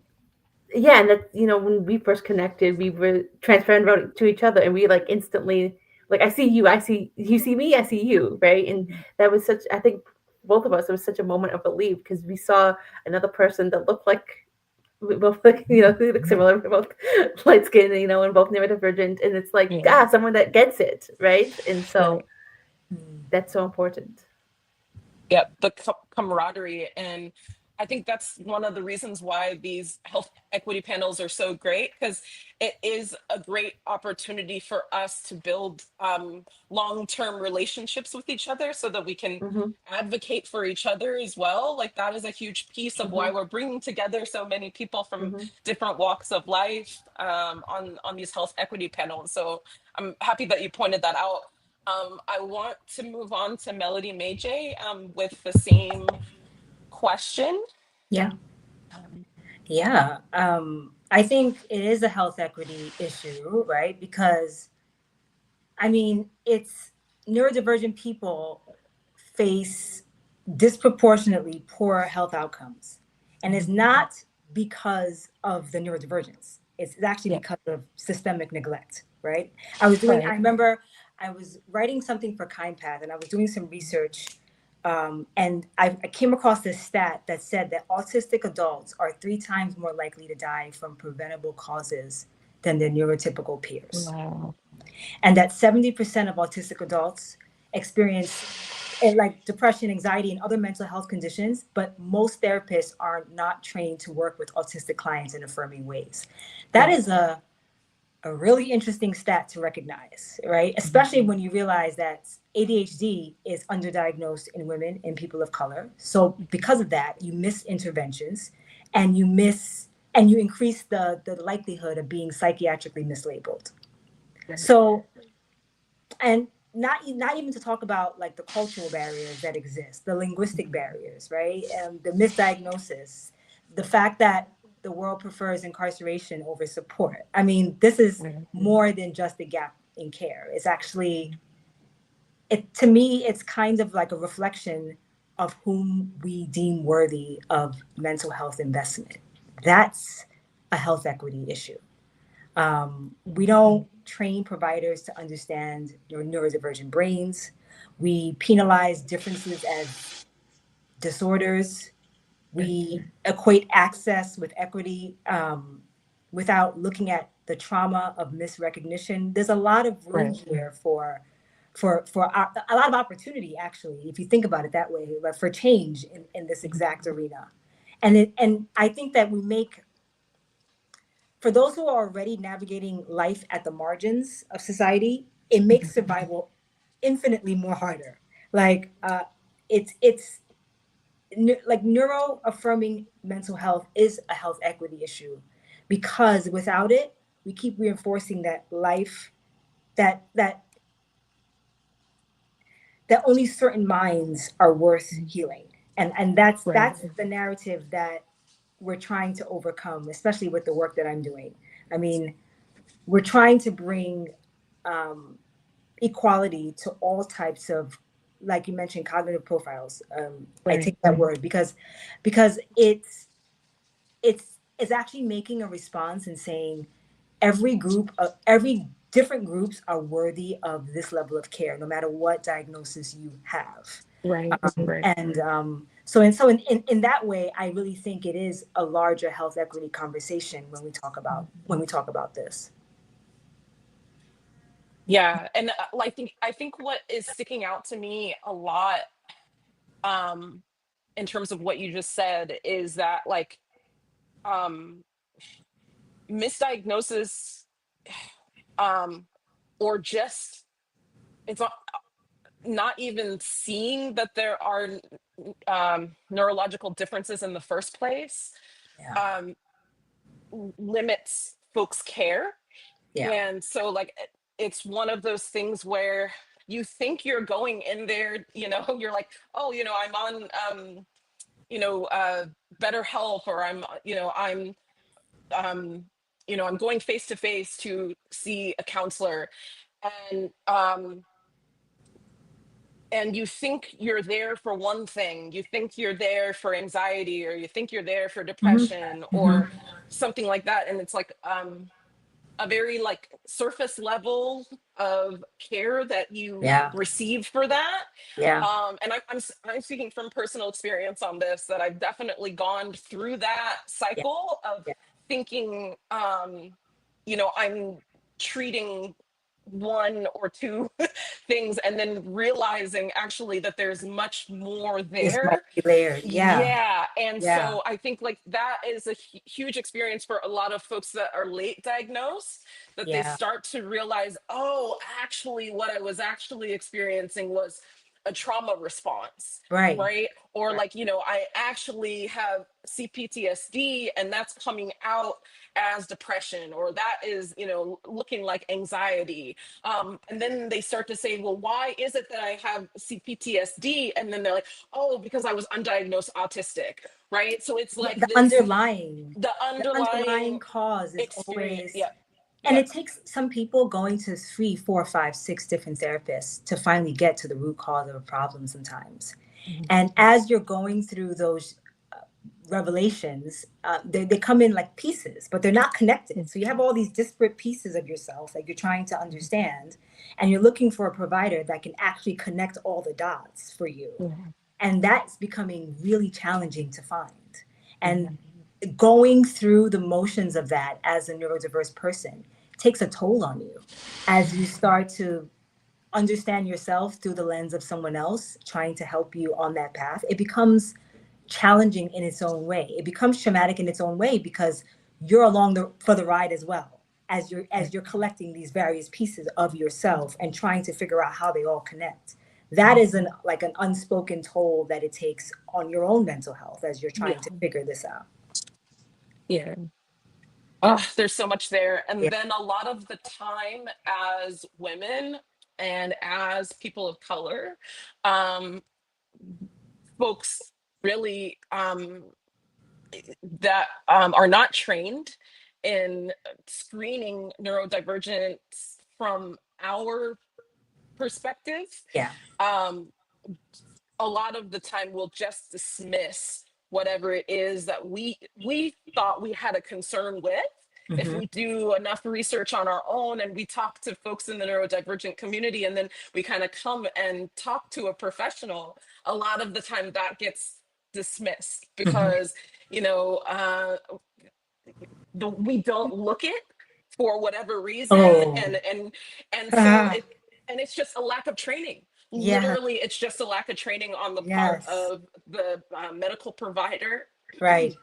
Speaker 3: yeah, and that, when we first connected, we were transparent about it to each other, and we like instantly, like, I see you, you see me, I see you, right? And that was such, I think, both of us, it was such a moment of relief because we saw another person that looked like, we both like, we look similar, we're both light skinned, and both neurodivergent, and it's like, someone that gets it, right? And so that's so important.
Speaker 2: Yep, the camaraderie. And I think that's one of the reasons why these health equity panels are so great, because it is a great opportunity for us to build long-term relationships with each other so that we can advocate for each other as well. Like that is a huge piece of why we're bringing together so many people from different walks of life on these health equity panels. So I'm happy that you pointed that out. I want to move on to Melody Mejeh with the same question.
Speaker 4: Yeah. I think it is a health equity issue, right? Because, it's neurodivergent people face disproportionately poor health outcomes. And it's not because of the neurodivergence. It's actually because of systemic neglect, right? I remember I was writing something for KindPath and I was doing some research, and I came across this stat that said that autistic adults are 3 times more likely to die from preventable causes than their neurotypical peers.
Speaker 2: Wow.
Speaker 4: And that 70% of autistic adults experience like depression, anxiety, and other mental health conditions, but most therapists are not trained to work with autistic clients in affirming ways. That is a really interesting stat to recognize, right? Especially when you realize that ADHD is underdiagnosed in women and people of color. So because of that, you miss interventions and you increase the likelihood of being psychiatrically mislabeled. So, and not even to talk about like the cultural barriers that exist, the linguistic barriers, right? The misdiagnosis, the fact that the world prefers incarceration over support. This is more than just a gap in care. It's actually, to me, it's kind of like a reflection of whom we deem worthy of mental health investment. That's a health equity issue. We don't train providers to understand your neurodivergent brains. We penalize differences as disorders. We equate access with equity without looking at the trauma of misrecognition. There's a lot of room here for a lot of opportunity, actually, if you think about it that way, but for change in this exact arena. And I think that we make, for those who are already navigating life at the margins of society, it makes survival infinitely more harder. Like it's like neuro-affirming mental health is a health equity issue, because without it, we keep reinforcing that life, that only certain minds are worth healing, and that's the narrative that we're trying to overcome, especially with the work that I'm doing. We're trying to bring equality to all types of, like you mentioned, cognitive profiles. I take that word because it's actually making a response and saying every different groups are worthy of this level of care, no matter what diagnosis you have. And so in that way, I really think it is a larger health equity conversation when we talk about this.
Speaker 2: Yeah, and I think what is sticking out to me a lot, in terms of what you just said, is that like um, misdiagnosis, or just it's not even seeing that there are neurological differences in the first place,
Speaker 4: Yeah.
Speaker 2: um, limits folks' care.
Speaker 4: Yeah.
Speaker 2: And so like it's one of those things where you think you're going in there, you're like, oh, I'm on better health, or um I'm going face to face to see a counselor, and you think you're there for one thing. You think you're there for anxiety, or you think you're there for
Speaker 4: Hmm.
Speaker 2: depression,
Speaker 4: Hmm.
Speaker 2: or something like that, and it's like a very like surface level of care that you
Speaker 4: Yeah.
Speaker 2: receive for that.
Speaker 4: Yeah.
Speaker 2: And I'm speaking from personal experience on this, that I've definitely gone through that
Speaker 4: Yeah.
Speaker 2: cycle of
Speaker 4: Yeah.
Speaker 2: thinking, I'm treating one or two things, and then realizing actually that there's much more
Speaker 4: It's
Speaker 2: there.
Speaker 4: multi-layered. Yeah.
Speaker 2: Yeah. And
Speaker 4: Yeah.
Speaker 2: so I think like that is a huge experience for a lot of folks that are late diagnosed, that they
Speaker 4: Yeah.
Speaker 2: start to realize, oh, actually, what I was actually experiencing was a trauma response.
Speaker 4: Right.
Speaker 2: Right. Or
Speaker 4: Right.
Speaker 2: like, I actually have CPTSD, and that's coming out as depression, or that is, looking like anxiety. And then they start to say, well, why is it that I have CPTSD? And then they're like, oh, because I was undiagnosed autistic, right? So it's
Speaker 4: Yeah,
Speaker 2: like
Speaker 4: the
Speaker 2: this,
Speaker 4: underlying
Speaker 2: the
Speaker 4: the underlying
Speaker 2: underlying
Speaker 4: cause is
Speaker 2: experience.
Speaker 4: always,
Speaker 2: Yeah,
Speaker 4: and
Speaker 2: yeah.
Speaker 4: it takes some people going to 3, 4, 5, 6 different therapists to finally get to the root cause of a problem sometimes.
Speaker 2: Mhm.
Speaker 4: And as you're going through those revelations, they come in like pieces, but they're not connected. So you have all these disparate pieces of yourself that you're trying to understand, and you're looking for a provider that can actually connect all the dots for you.
Speaker 2: Mhm.
Speaker 4: And that's becoming really challenging to find. And
Speaker 2: Mhm.
Speaker 4: going through the motions of that as a neurodiverse person takes a toll on you as you start to understand yourself through the lens of someone else trying to help you on that path. It becomes challenging in its own way. It becomes traumatic in its own way because you're along for the ride as well, as you're collecting these various pieces of yourself and trying to figure out how they all connect. That is an unspoken toll that it takes on your own mental health as you're trying
Speaker 2: Yeah.
Speaker 4: to figure this out.
Speaker 2: Yeah. Oh, there's so much there.
Speaker 4: Yeah.
Speaker 2: And then a lot of the time, as women and as people of color, um, folks really that are not trained in screening neurodivergence from our perspective,
Speaker 4: Yeah.
Speaker 2: um, a lot of the time will just dismiss whatever it is that we thought we had a concern with. If
Speaker 4: Hmm.
Speaker 2: we do enough research on our own, and we talk to folks in the neurodivergent community, and then we kind of come and talk to a professional, a lot of the time that gets dismissed
Speaker 4: Hmm.
Speaker 2: because you know uh, we don't look it for whatever reason,
Speaker 4: Oh.
Speaker 2: and so it's just a lack of training.
Speaker 4: Yeah.
Speaker 2: Literally, it's just a lack of training on the part
Speaker 4: Yes.
Speaker 2: of the medical provider.
Speaker 4: Right.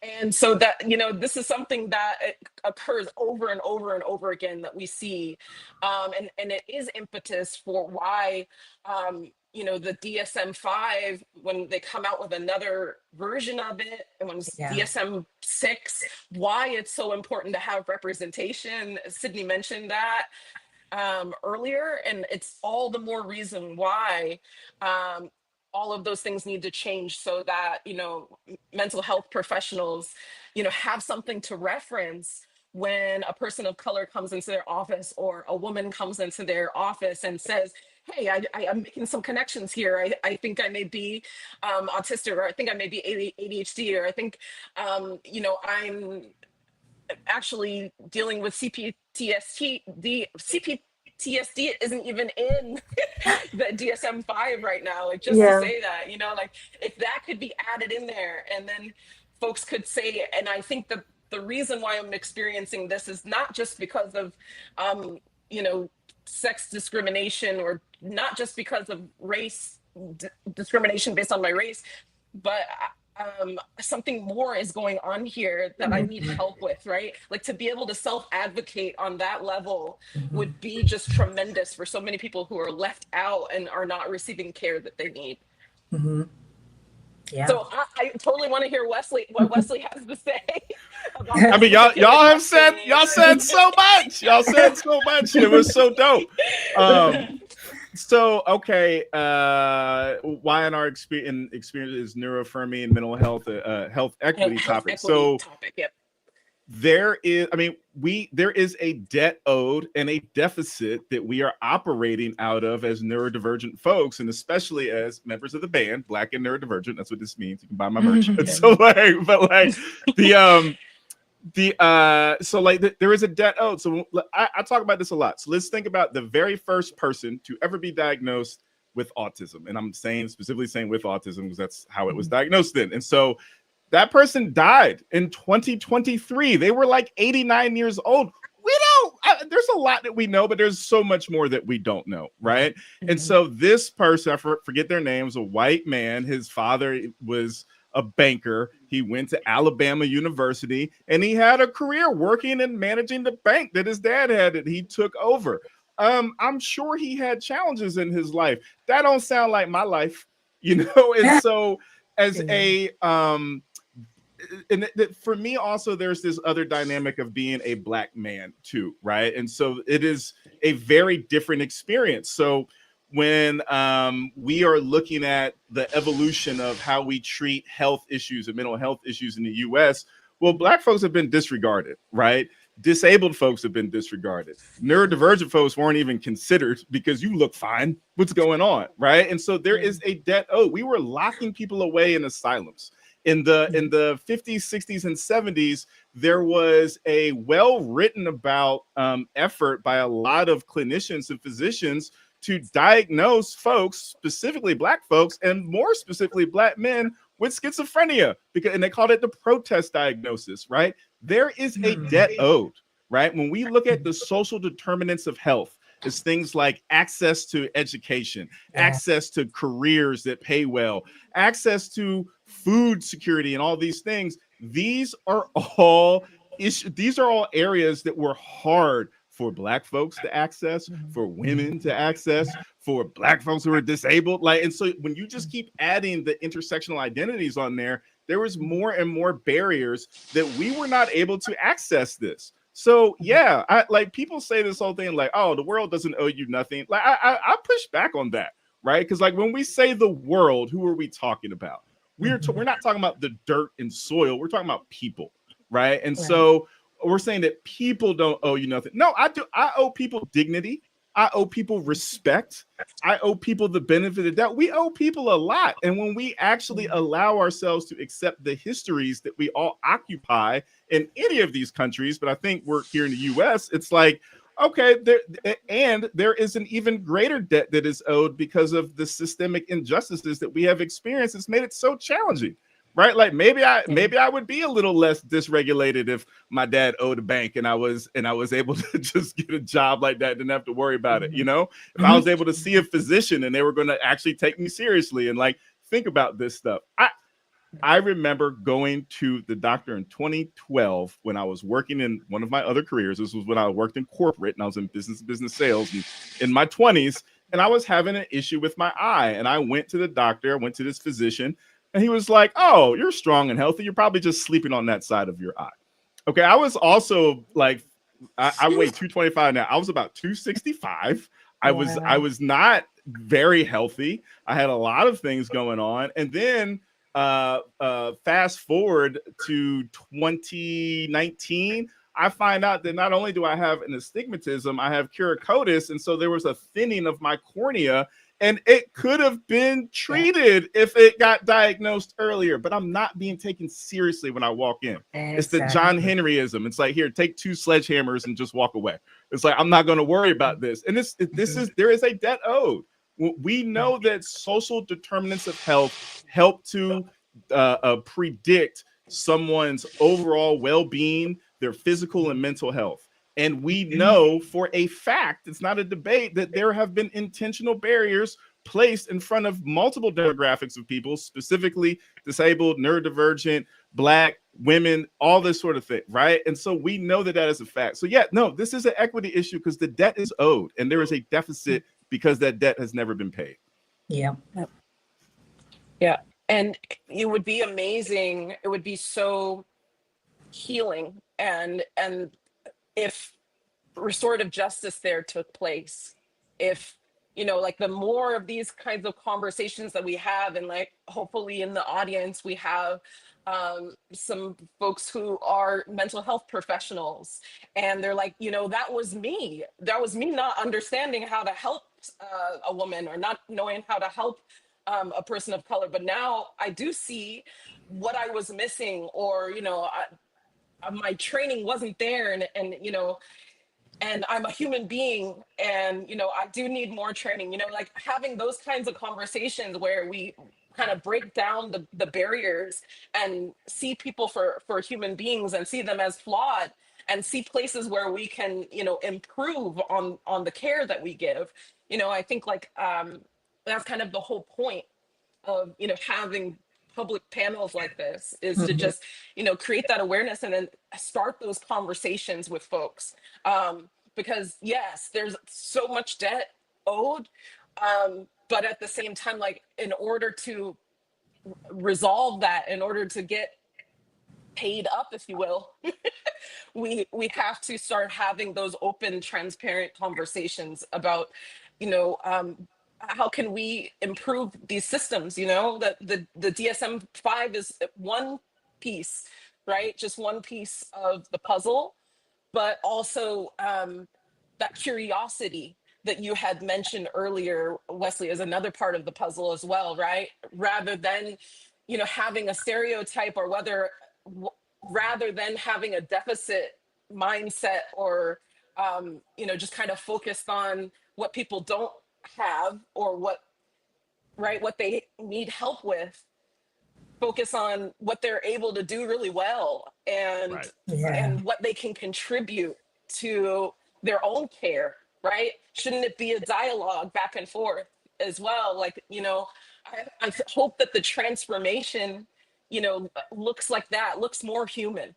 Speaker 2: And so that, this is something that occurs over and over and over again, that we see, and it is impetus for why the DSM-5, when they come out with another version of it, and when it's
Speaker 4: Yeah.
Speaker 2: DSM-6, why it's so important to have representation. Sydney mentioned that earlier, and it's all the more reason why all of those things need to change, so that mental health professionals have something to reference when a person of color comes into their office, or a woman comes into their office and says, hey, I'm making some connections here. I think I may be autistic, or I think I may be ADHD, or I think I'm actually dealing with CPTSD. The CPTSD isn't even in the DSM-5 right now. Like, just to
Speaker 3: Yeah.
Speaker 2: say that, like, if that could be added in there, and then folks could say, and I think the reason why I'm experiencing this is not just because of, you know, sex discrimination, or not just because of race discrimination based on my race, but something more is going on here that I need help with, right? Like, to be able to self-advocate on that level would be just tremendous for so many people who are left out and are not receiving care that they need.
Speaker 4: Yeah.
Speaker 2: So I totally want to hear what Wesley has to say about
Speaker 5: I mean, y'all have said so much. Y'all said so much. It was so dope. So okay, why in our experience is neuro-affirming and mental health health equity topic. So
Speaker 2: yep.
Speaker 5: There is, I mean, there is a debt owed and a deficit that we are operating out of as neurodivergent folks, and especially as members of the band Black and Neurodivergent. That's what this means. You can buy my merch. So like, but like there is a debt owed. So I talk about this a lot. So let's think about the very first person to ever be diagnosed with autism, and I'm specifically saying with autism because that's how it was diagnosed then. And so that person died in 2023. They were like 89 years old. We don't, there's a lot that we know, but there's so much more that we don't know, right? And so this person, I forget their names, a white man, his father was a banker. He went to Alabama University and he had a career working and managing the bank that his dad had that he took over. I'm sure he had challenges in his life. That don't sound like my life, you know? And so as for me also, there's this other dynamic of being a Black man too, right? And so it is a very different experience. So when we are looking at the evolution of how we treat health issues and mental health issues in the US, well, Black folks have been disregarded, right? Disabled folks have been disregarded. Neurodivergent folks weren't even considered because you look fine. What's going on, right? And so there is a debt owed. We were locking people away in asylums. In the 50s, 60s, and 70s, there was a well-written about effort by a lot of clinicians and physicians to diagnose folks, specifically Black folks, and more specifically Black men with schizophrenia, and they called it the protest diagnosis, right? There is a debt owed, right? When we look at the social determinants of health, it's things like access to education, access to careers that pay well, access to food security, and all these things. These are all areas that were hard for Black folks to access, for women to access, for Black folks who are disabled. And so when you just keep adding the intersectional identities on there, there was more and more barriers that we were not able to access this. So yeah, people say this whole thing like, oh, the world doesn't owe you nothing. Like I push back on that, right? Because like when we say the world, who are we talking about? We're not talking about the dirt and soil. We're talking about people, right? And so we're saying that people don't owe you nothing. No, I do. I owe people dignity. I owe people respect. I owe people the benefit of the doubt. We owe people a lot. And when we actually allow ourselves to accept the histories that we all occupy in any of these countries, but I think we're here in the US, it's like, okay, there is an even greater debt that is owed because of the systemic injustices that we have experienced. It's made it so challenging. Right, like maybe I would be a little less dysregulated if my dad owed a bank and I was able to just get a job like that, didn't have to worry about it. You know, if I was able to see a physician and they were going to actually take me seriously and like think about this stuff. I remember going to the doctor in 2012 when I was working in one of my other careers. This was when I worked in corporate and I was in business sales and in my 20s, and I was having an issue with my eye, and I went to the doctor. I went to this physician. And he was like, oh, you're strong and healthy. You're probably just sleeping on that side of your eye. Okay. I was also like, I weigh 225 now. I was about 265. I was not very healthy. I had a lot of things going on. And then fast forward to 2019, I find out that not only do I have an astigmatism, I have keratoconus. And so there was a thinning of my cornea. And it could have been treated if it got diagnosed earlier, but I'm not being taken seriously when I walk in. Exactly. It's the John Henryism. It's like, here, take 2 sledgehammers and just walk away. It's like, I'm not going to worry about this. And there is a debt owed. We know that social determinants of health help to predict someone's overall well-being, their physical and mental health. And we know for a fact, it's not a debate, that there have been intentional barriers placed in front of multiple demographics of people, specifically disabled, neurodivergent, Black, women, all this sort of thing, right? And so we know that that is a fact. So yeah, no, this is an equity issue because the debt is owed and there is a deficit because that debt has never been paid.
Speaker 4: Yeah.
Speaker 2: Yeah. And it would be amazing. It would be so healing. And if restorative justice there took place, if, you know, like the more of these kinds of conversations that we have, and like hopefully in the audience we have some folks who are mental health professionals, and they're like, you know, that was me not understanding how to help a woman, or not knowing how to help a person of color, but now I do see what I was missing, or, you know, my training wasn't there, and you know, and I'm a human being, and, you know, I do need more training, you know, like having those kinds of conversations where we kind of break down the barriers and see people for human beings, and see them as flawed, and see places where we can, you know, improve on the care that we give. You know, I think like that's kind of the whole point of, you know, having public panels like this, is to just, you know, create that awareness and then start those conversations with folks. Because yes, there's so much debt owed, but at the same time, like, in order to resolve that, in order to get paid up, if you will, we have to start having those open, transparent conversations about, you know, how can we improve these systems? You know, that the DSM-5 is one piece, right? Just one piece of the puzzle, but also that curiosity that you had mentioned earlier, Wesley, is another part of the puzzle as well, right? Rather than, you know, having a stereotype, or rather than having a deficit mindset, or you know, just kind of focused on what people don't have, or what they need help with. Focus on what they're able to do really well, and and what they can contribute to their own care, right? Shouldn't it be a dialogue back and forth as well? Like, you know, I hope that the transformation, you know, looks like that, looks more human.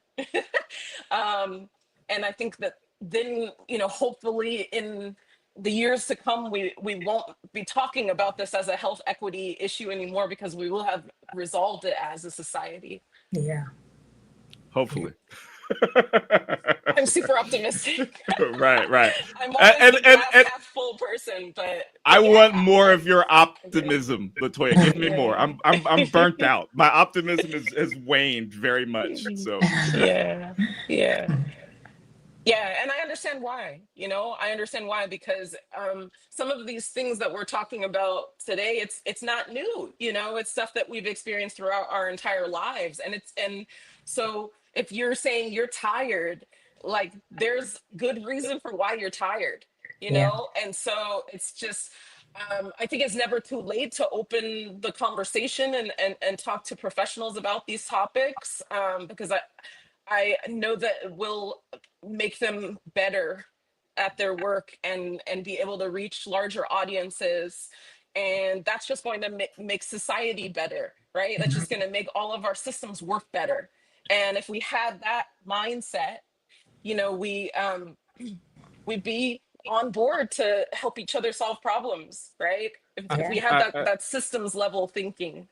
Speaker 2: And I think that then, you know, hopefully in the years to come, we won't be talking about this as a health equity issue anymore, because we will have resolved it as a society.
Speaker 4: Yeah.
Speaker 5: Hopefully.
Speaker 2: I'm super optimistic.
Speaker 5: Right.
Speaker 2: I'm always the glass half full person, but
Speaker 5: I want more of your optimism, Latoya. Give me more. I'm burnt out. My optimism has waned very much. So
Speaker 2: yeah, and I understand why. You know, I understand why, because some of these things that we're talking about today, it's not new. You know, it's stuff that we've experienced throughout our entire lives, and so if you're saying you're tired, like, there's good reason for why you're tired. You know, and so it's just. I think it's never too late to open the conversation and talk to professionals about these topics, because I know that it will make them better at their work, and be able to reach larger audiences, and that's just going to make society better, right? That's just going to make all of our systems work better. And if we had that mindset, you know, we'd be on board to help each other solve problems, right? If we had that systems level thinking.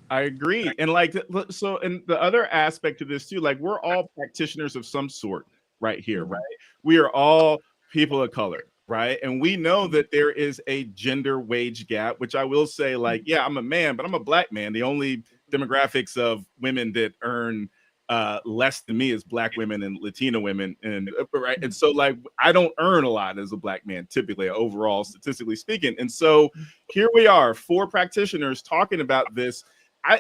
Speaker 5: I agree. And like, so, and the other aspect of this too, like, we're all practitioners of some sort right here, right? We are all people of color, right? And we know that there is a gender wage gap, which I will say, like, yeah, I'm a man, but I'm a Black man. The only demographics of women that earn less than me is Black women and Latino women, and right. And so, like, I don't earn a lot as a Black man, typically, overall, statistically speaking. And so here we are, 4 practitioners talking about this.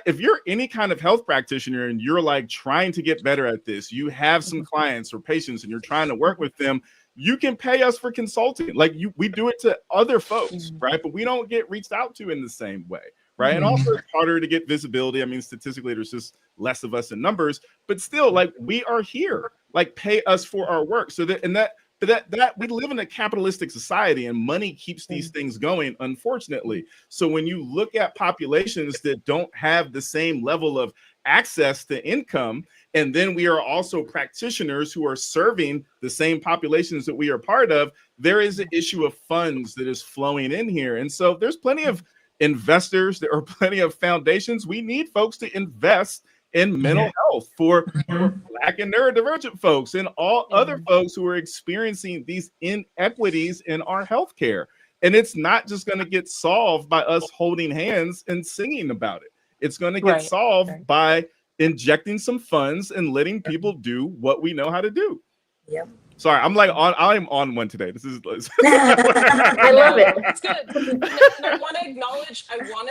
Speaker 5: If you're any kind of health practitioner and you're like trying to get better at this, you have some clients or patients and you're trying to work with them, you can pay us for consulting. Like, we do it to other folks, right? But we don't get reached out to in the same way, right? And also it's harder to get visibility. I mean, statistically, there's just less of us in numbers, but still, like, we are here. Like, pay us for our work. So that we live in a capitalistic society, and money keeps these things going, unfortunately. So when you look at populations that don't have the same level of access to income, and then we are also practitioners who are serving the same populations that we are part of, there is an issue of funds that is flowing in here. And so there's plenty of investors, there are plenty of foundations. We need folks to invest in mental health for Black and neurodivergent folks and all other folks who are experiencing these inequities in our healthcare. And it's not just going to get solved by us holding hands and singing about it. It's going to get solved by injecting some funds and letting people do what we know how to do.
Speaker 4: Yep.
Speaker 5: Sorry, I'm on one today. This is
Speaker 3: I love it.
Speaker 2: It's good. And I want to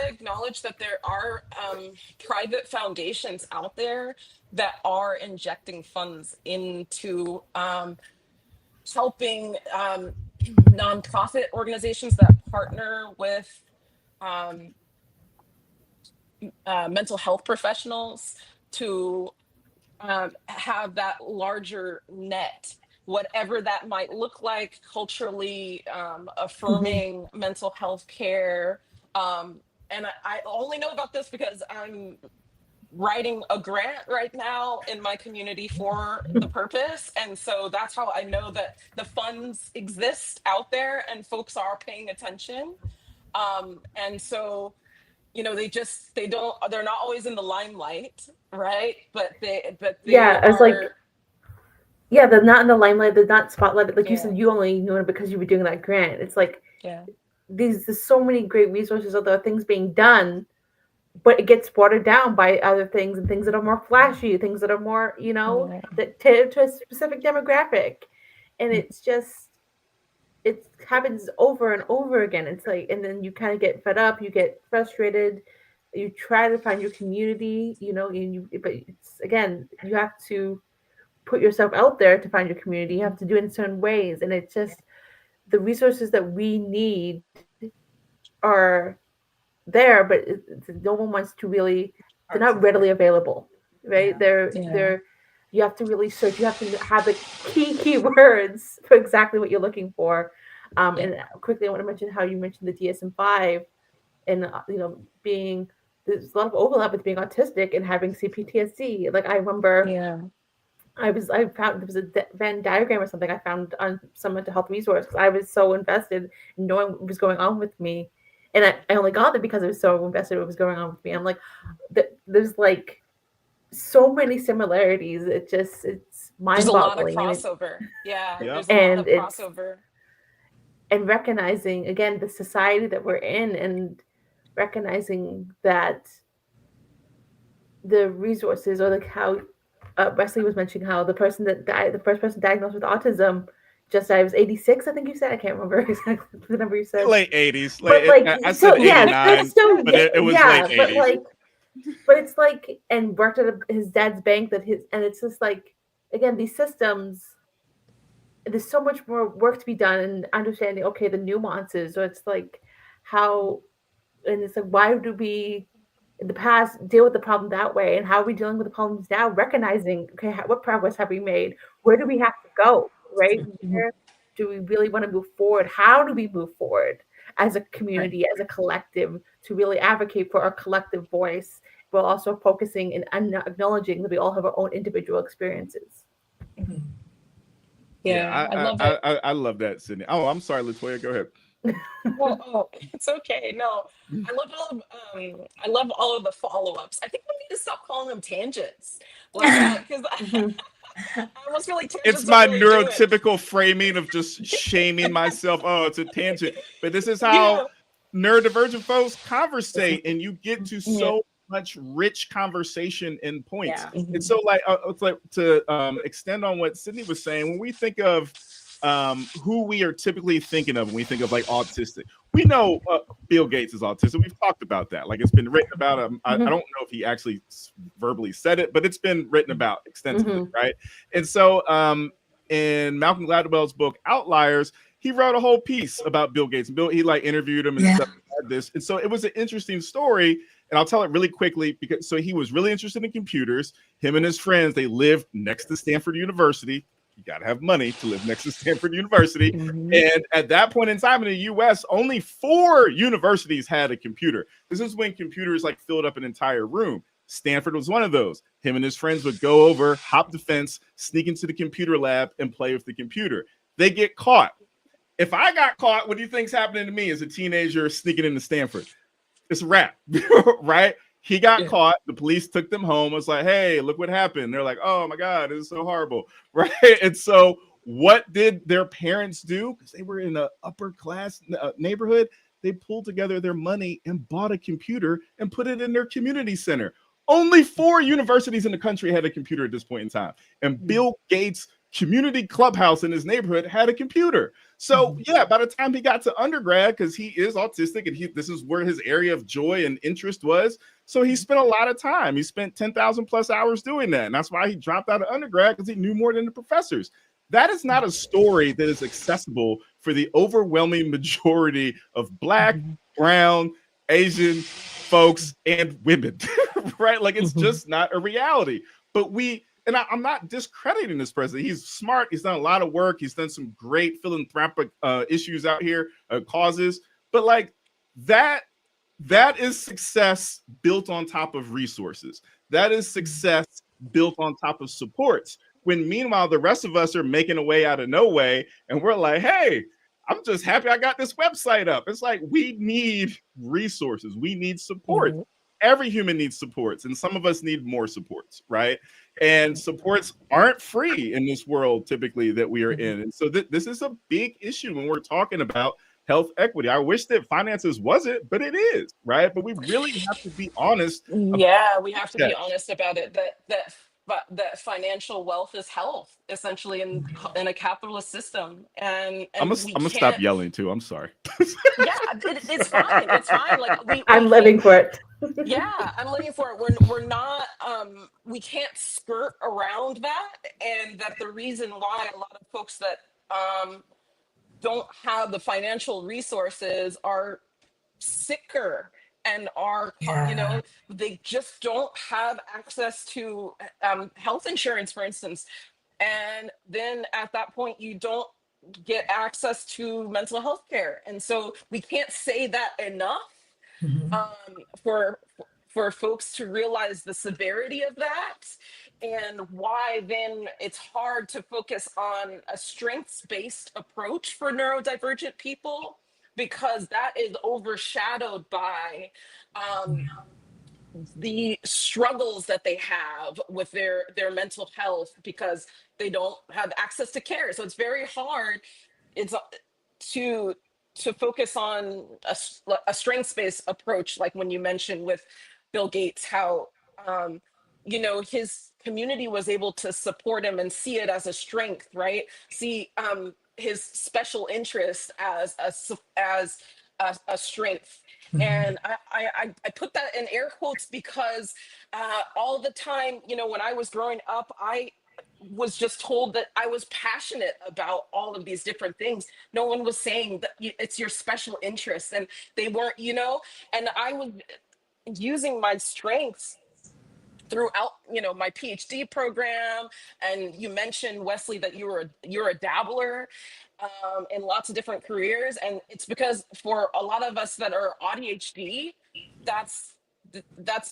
Speaker 2: acknowledge that there are private foundations out there that are injecting funds into helping nonprofit organizations that partner with mental health professionals to have that larger net, whatever that might look like, culturally affirming mental health care. And I only know about this because I'm writing a grant right now in my community for the purpose. And so that's how I know that the funds exist out there and folks are paying attention. And so, you know, they're not always in the limelight, right? But they
Speaker 3: I was like, yeah, they're not in the limelight, they're not spotlighted. Like you said, you only knew it because you were doing that grant. It's like, there's so many great resources out there, things being done, but it gets watered down by other things and things that are more flashy, things that are more, you know, that to a specific demographic. And it's just, it happens over and over again. It's like, and then you kind of get fed up, you get frustrated, you try to find your community, you know, but it's, again, you have to put yourself out there to find your community. You have to do it in certain ways. And it's just, the resources that we need are there, but no one wants to really, they're not readily available, right? They're you have to really search, you have to have the keywords for exactly what you're looking for. And quickly I want to mention how you mentioned the DSM-5 and you know, being, there's a lot of overlap with being autistic and having CPTSD. Like I remember I found there was a Venn diagram or something I found on some mental health resource because I was so invested in knowing what was going on with me. And I only got it because I was so invested in what was going on with me. I'm like, there's like so many similarities. It's mind-boggling.
Speaker 2: There's a lot of crossover. There's a lot of crossover.
Speaker 3: And recognizing, again, the society that we're in and recognizing that the resources, or like how Wesley was mentioning how the person that died, the first person diagnosed with autism, just died. I was 86, I think you said. I can't remember exactly the number you said.
Speaker 5: Late 80s.
Speaker 3: But like,
Speaker 5: I said 89, but it was late 80s.
Speaker 3: But like, but it's like, and worked at his dad's bank and it's just like, again, these systems, there's so much more work to be done and understanding, okay, the nuances, or it's like how, and it's like, why do we in the past deal with the problem that way, and how are we dealing with the problems now, recognizing, okay, what progress have we made, where do we have to go, right? Where do we really want to move forward? How do we move forward as a community, as a collective, to really advocate for our collective voice, while also focusing and acknowledging that we all have our own individual experiences.
Speaker 2: I love it.
Speaker 5: I love that, Sydney. Oh, I'm sorry, Latoya, go ahead.
Speaker 2: Oh, it's okay. No, I love all of the follow-ups. I think we need to stop calling them tangents, like because I almost feel like tangents.
Speaker 5: It's my neurotypical framing of just shaming myself. Oh, it's a tangent, but this is how neurodivergent folks conversate, and you get to so much rich conversation and points. And so, like, it's like to extend on what Sydney was saying. When we think of who we are typically thinking of when we think of like autistic, we know Bill Gates is autistic. We've talked about that. Like, it's been written about him. I don't know if he actually verbally said it, but it's been written about extensively, right? And so in Malcolm Gladwell's book Outliers, he wrote a whole piece about Bill Gates. He like interviewed him and stuff like had this. And so it was an interesting story. And I'll tell it really quickly because so he was really interested in computers. Him and his friends, they lived next to Stanford University. You got to have money to live next to Stanford University. And at that point in time in the US, only 4 universities had a computer. This is when computers like filled up an entire room. Stanford was one of those. Him and his friends would go over, hop the fence, sneak into the computer lab and play with the computer. They get caught. If I got caught, what do you think's happening to me as a teenager sneaking into Stanford? It's a wrap, right? He got caught. The police took them home. It was like, hey, look what happened. They're like, oh my God, this is so horrible, right? And so what did their parents do? Because they were in an upper class neighborhood. They pulled together their money and bought a computer and put it in their community center. Only 4 universities in the country had a computer at this point in time. And Bill Gates' community clubhouse in his neighborhood had a computer. So yeah, by the time he got to undergrad, because he is autistic and this is where his area of joy and interest was. So he spent a lot of time. He spent 10,000 plus hours doing that. And that's why he dropped out of undergrad, because he knew more than the professors. That is not a story that is accessible for the overwhelming majority of Black, brown, Asian folks and women, right? Like it's just not a reality. But I'm not discrediting this president. He's smart. He's done a lot of work. He's done some great philanthropic issues out here, causes. But like that is success built on top of resources. That is success built on top of supports. When meanwhile, the rest of us are making a way out of no way. And we're like, hey, I'm just happy I got this website up. It's like, we need resources. We need support. Every human needs supports, and some of us need more supports, right? And supports aren't free in this world typically that we are in. And so this is a big issue when we're talking about health equity. I wish that finances wasn't, but it is, right? But we really have to be honest.
Speaker 2: Yeah, we have to be honest about it. That financial wealth is health, essentially, in a capitalist system. And
Speaker 5: I'm gonna stop yelling too. I'm sorry.
Speaker 2: Yeah, it's fine. It's fine. Like
Speaker 3: I'm living for it.
Speaker 2: Yeah, I'm living for it. We're not we can't skirt around that, and that the reason why a lot of folks that don't have the financial resources are sicker and are they just don't have access to health insurance, for instance. And then at that point you don't get access to mental health care. And so we can't say that enough for folks to realize the severity of that, and why then it's hard to focus on a strengths-based approach for neurodivergent people, because that is overshadowed by the struggles that they have with their mental health, because they don't have access to care. So it's very hard to focus on a strengths-based approach, like when you mentioned with Bill Gates, how his community was able to support him and see it as a strength, right? See his special interest as a strength. And I put that in air quotes because all the time, when I was growing up, I was just told that I was passionate about all of these different things. No one was saying that it's your special interest, and they weren't, and I was using my strengths throughout my PhD program. And you mentioned, Wesley, that you're a dabbler in lots of different careers, and it's because for a lot of us that are ADHD, that's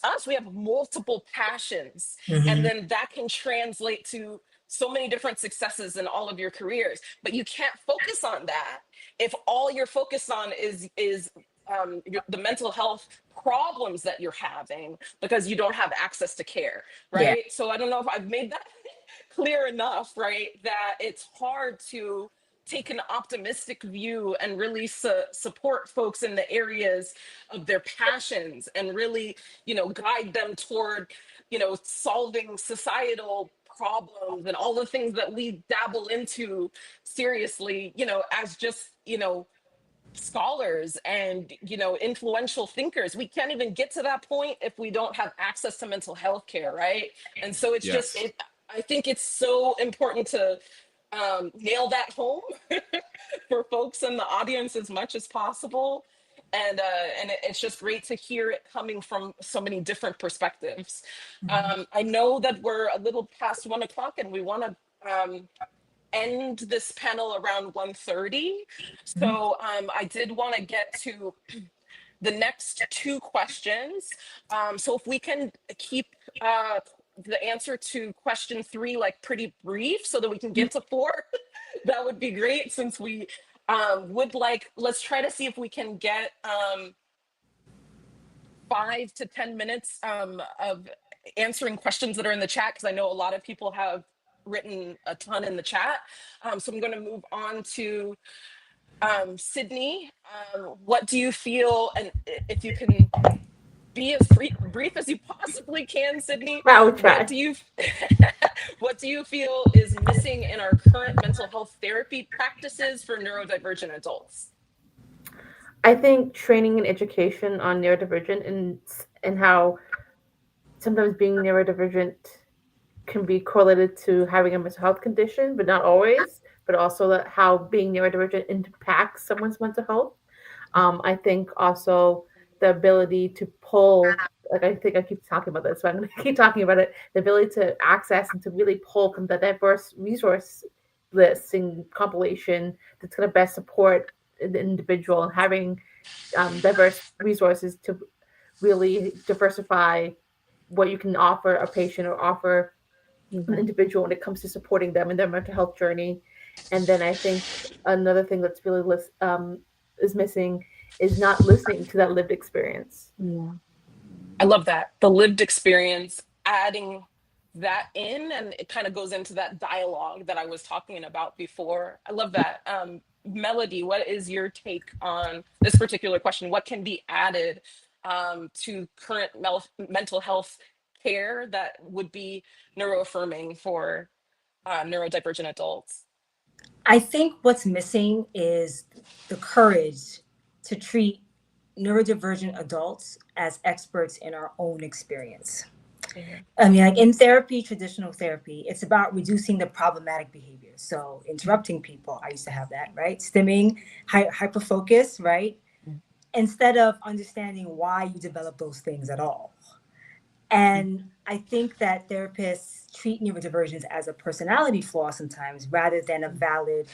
Speaker 2: us. We have multiple passions, and then that can translate to so many different successes in all of your careers. But you can't focus on that if all you're focused on is the mental health problems that you're having, because you don't have access to care, right? Yeah. So I don't know if I've made that clear enough, right? That it's hard to take an optimistic view and really support folks in the areas of their passions, and really, guide them toward, solving societal problems and all the things that we dabble into seriously, as just, scholars and, influential thinkers. We can't even get to that point if we don't have access to mental health care, right? And so it's I think it's so important to nail that home for folks in the audience as much as possible. and it's just great to hear it coming from so many different perspectives. I know that we're a little past 1 o'clock, and we want to end this panel around 1:30. So I did want to get to the next 2 questions. So if we can keep the answer to question 3 like pretty brief so that we can get to 4, that would be great, since we would like, let's try to see if we can get 5 to 10 minutes of answering questions that are in the chat, because I know a lot of people have written a ton in the chat. So I'm going to move on to Sydney. What do you feel, and if you can be as brief as you possibly can, Sydney,
Speaker 3: I will try.
Speaker 2: what do you feel is missing in our current mental health therapy practices for neurodivergent adults?
Speaker 3: I think training and education on neurodivergent and how sometimes being neurodivergent can be correlated to having a mental health condition, but not always, but also that how being neurodivergent impacts someone's mental health. I think also the ability to pull, like I think I keep talking about this, so I'm going to keep talking about it, the ability to access and to really pull from the diverse resource list and compilation that's going to best support the individual, and having diverse resources to really diversify what you can offer a patient or offer an individual when it comes to supporting them in their mental health journey. And then I think another thing that's really is missing is not listening to that lived experience.
Speaker 2: I love that. The lived experience, adding that in, and it kind of goes into that dialogue that I was talking about before. I love that. Melody, what is your take on this particular question? What can be added to current mental health care that would be neuro-affirming for neurodivergent adults?
Speaker 4: I think what's missing is the courage to treat neurodivergent adults as experts in our own experience. I mean, like in therapy, traditional therapy, it's about reducing the problematic behavior. So interrupting people, I used to have that, right? Stimming, hyperfocus, right? Instead of understanding why you develop those things at all. And I think that therapists treat neurodivergence as a personality flaw sometimes rather than a valid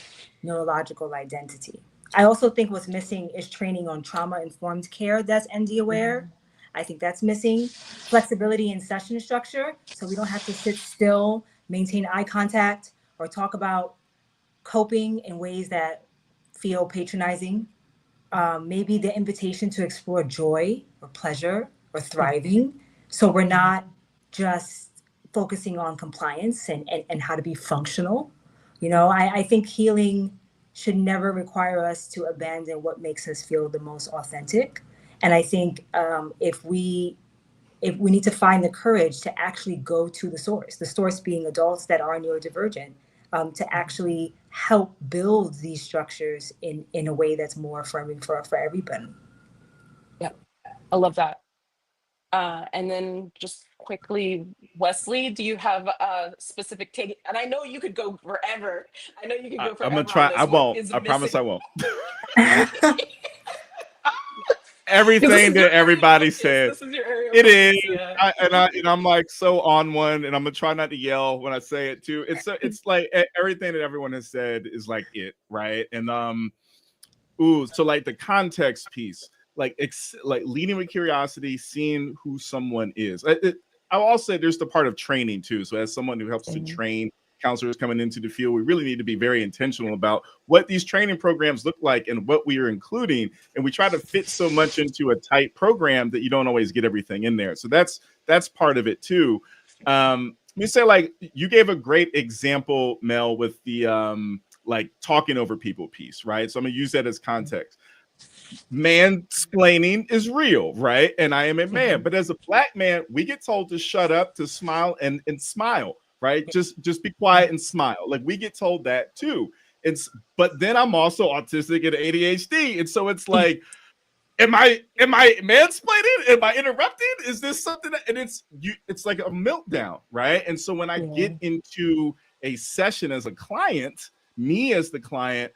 Speaker 4: neurological identity. I also think what's missing is training on trauma-informed care that's ND aware. I think that's missing. Flexibility in session structure, so we don't have to sit still, maintain eye contact, or talk about coping in ways that feel patronizing. Maybe the invitation to explore joy or pleasure or thriving. So we're not just focusing on compliance and how to be functional. You know, I think healing should never require us to abandon what makes us feel the most authentic. And I think if we need to find the courage to actually go to the source being adults that are neurodivergent, to actually help build these structures in a way that's more affirming for everybody.
Speaker 2: Yeah, I love that. And then just quickly, Wesley, do you have a specific take? And I know you could go forever. I know you could go forever.
Speaker 5: I'm gonna try. I won't. I promise I won't. Everything that everybody said, it is. Yeah. I'm like so on one, and I'm gonna try not to yell when I say it too. It's like everything that everyone has said is like it, right? And so like the context piece, like leading with curiosity, seeing who someone is. I'll also say there's the part of training too. So as someone who helps to train counselors coming into the field, we really need to be very intentional about what these training programs look like and what we are including. And we try to fit so much into a tight program that you don't always get everything in there. So that's part of it too. Let me say, like, you gave a great example, Mel, with the like talking over people piece, right? So I'm gonna use that as context. Mansplaining is real, right? And I am a man, but as a Black man, we get told to shut up, to smile and smile, right? Just be quiet and smile. Like, we get told that too. But then I'm also autistic and ADHD, and so it's like, am I mansplaining? Am I interrupting? Is this something that, and it's like a meltdown, right? And so when I get into a session as a client, me as the client,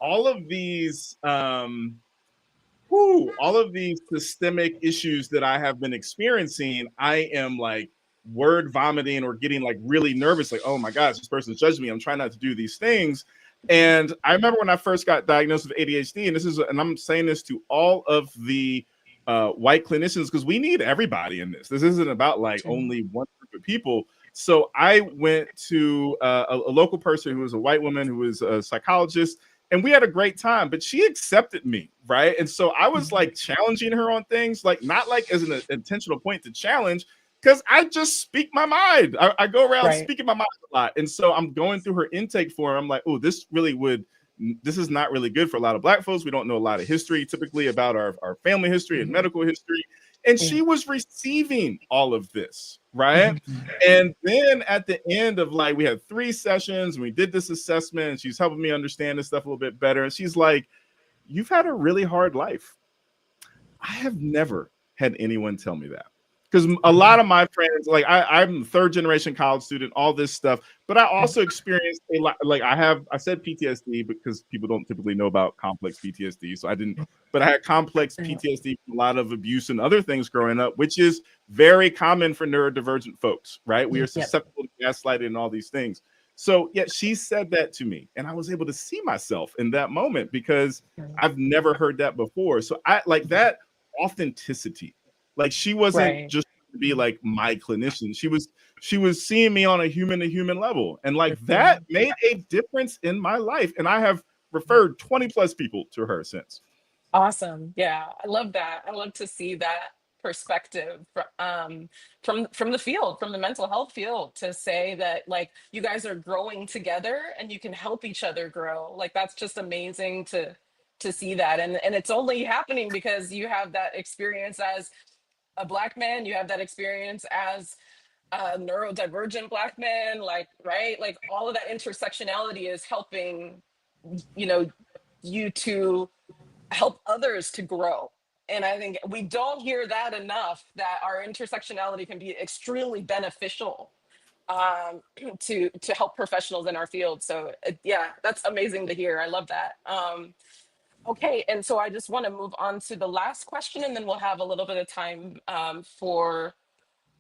Speaker 5: all of these all of these systemic issues that I have been experiencing, I am like word vomiting or getting like really nervous, like, oh my gosh, this person's judging me. I'm trying not to do these things. And I remember when I first got diagnosed with ADHD, and I'm saying this to all of the white clinicians, because we need everybody in this. This isn't about like only one group of people. So I went to a local person who was a white woman who was a psychologist, and we had a great time, but she accepted me, right? And so I was like challenging her on things, like not like as an intentional point to challenge, because I just speak my mind. I go around speaking my mind a lot. And so I'm going through her intake form. I'm like, oh, this is not really good for a lot of Black folks. We don't know a lot of history typically about our family history and medical history. And she was receiving all of this, right? And then at the end of like, we had 3 sessions and we did this assessment, and she's helping me understand this stuff a little bit better. And she's like, you've had a really hard life. I have never had anyone tell me that. Because a lot of my friends, like I'm a 3rd generation college student, all this stuff, but I also experienced a lot. Like I said PTSD because people don't typically know about complex PTSD. So I didn't, but I had complex PTSD from a lot of abuse and other things growing up, which is very common for neurodivergent folks, right? We are susceptible to gaslighting and all these things. So yeah, she said that to me, and I was able to see myself in that moment because I've never heard that before. So I like that authenticity. Like she wasn't just to be like my clinician. She was seeing me on a human to human level. And like that made a difference in my life. And I have referred 20 plus people to her since.
Speaker 2: Awesome. Yeah. I love that. I love to see that perspective from the field, from the mental health field, to say that like you guys are growing together and you can help each other grow. Like that's just amazing to see that. And it's only happening because you have that experience as a Black man, you have that experience as a neurodivergent Black man, like, right? Like all of that intersectionality is helping, you to help others to grow. And I think we don't hear that enough, that our intersectionality can be extremely beneficial to help professionals in our field. So yeah, that's amazing to hear. I love that. Okay, and so I just want to move on to the last question, and then we'll have a little bit of time for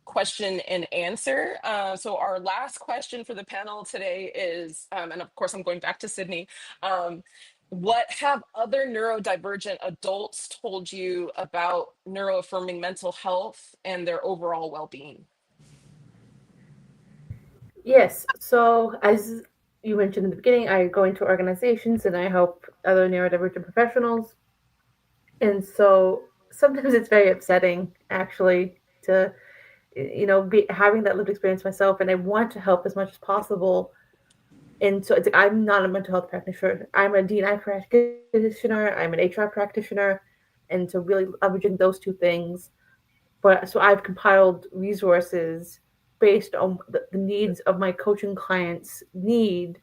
Speaker 2: question and answer. So our last question for the panel today is, and of course I'm going back to Sydney, what have other neurodivergent adults told you about neuro-affirming mental health and their overall well-being?
Speaker 3: Yes, so as you mentioned in the beginning, I go into organizations and I help other neurodivergent professionals. And so sometimes it's very upsetting, actually, to be having that lived experience myself, and I want to help as much as possible. And so it's like, I'm not a mental health practitioner. I'm a D&I practitioner. I'm an HR practitioner. And so really leveraging those two things. But so I've compiled resources based on the needs of my coaching clients' need.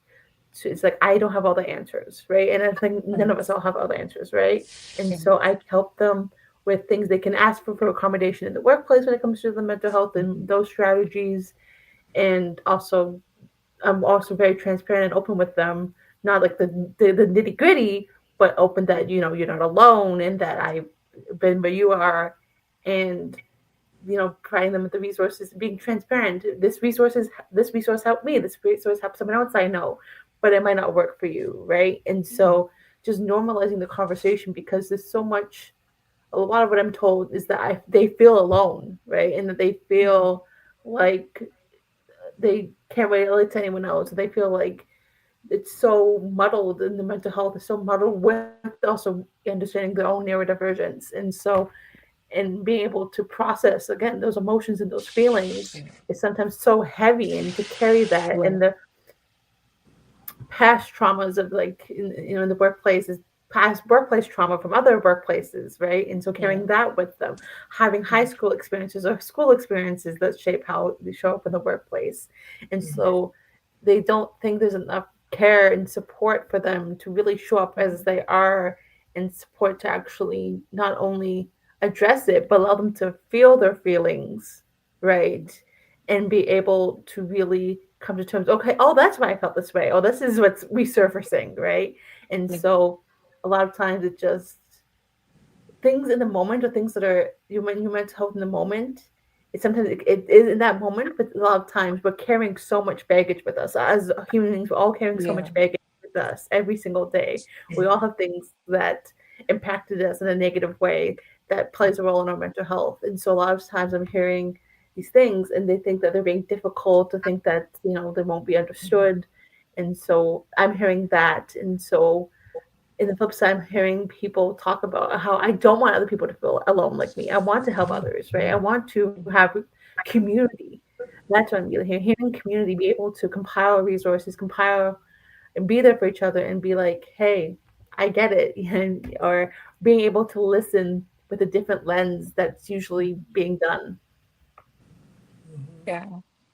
Speaker 3: So it's like, I don't have all the answers, right? And I think none of us all have all the answers, right? And so I help them with things they can ask for accommodation in the workplace when it comes to the mental health and those strategies. And also, I'm also very transparent and open with them, not like the nitty gritty, but open that, you're not alone and that I've been where you are, and providing them with the resources, being transparent. This resource helped me. This resource helped someone else I know, but it might not work for you, right? And so just normalizing the conversation, because there's so much. A lot of what I'm told is that they feel alone, right, and that they feel like they can't relate to anyone else. They feel like it's so muddled, and the mental health is so muddled with also understanding their own neurodivergence. And so, and being able to process again those emotions and those feelings is sometimes so heavy, and to carry that and the past traumas of like in the workplace is past workplace trauma from other workplaces, right? And so carrying that with them, having high school experiences or school experiences that shape how they show up in the workplace. And so they don't think there's enough care and support for them to really show up as they are, and support to actually not only address it, but allow them to feel their feelings, right? And be able to really come to terms, okay, oh, that's why I felt this way. Oh, this is what's resurfacing, right? And so a lot of times it just things in the moment, or things that are human mental health in the moment, sometimes it is in that moment, but a lot of times we're carrying so much baggage with us. As human beings, we're all carrying so much baggage with us every single day. We all have things that impacted us in a negative way that plays a role in our mental health. And so a lot of times I'm hearing these things and they think that they're being difficult, to think that, they won't be understood. And so I'm hearing that. And so in the flip side, I'm hearing people talk about how I don't want other people to feel alone like me. I want to help others, right? I want to have community. That's what I'm hearing community, be able to compile resources, compile and be there for each other and be like, hey, I get it. Or being able to listen with a different lens that's usually being done.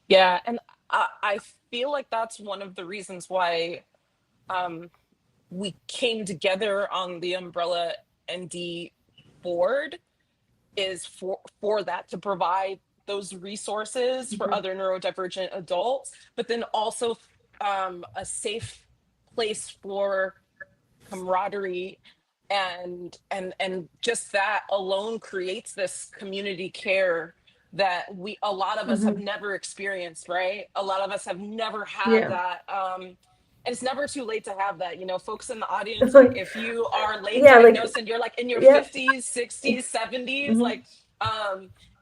Speaker 2: Yeah. And I feel like that's one of the reasons why we came together on the Umbrella ND board, is for that, to provide those resources for other neurodivergent adults, but then also a safe place for camaraderie, and just that alone creates this community care that a lot of us have never experienced, right? A lot of us have never had that. And it's never too late to have that. Folks in the audience, like if you are late diagnosed and you're like in your 50s, 60s, 70s, like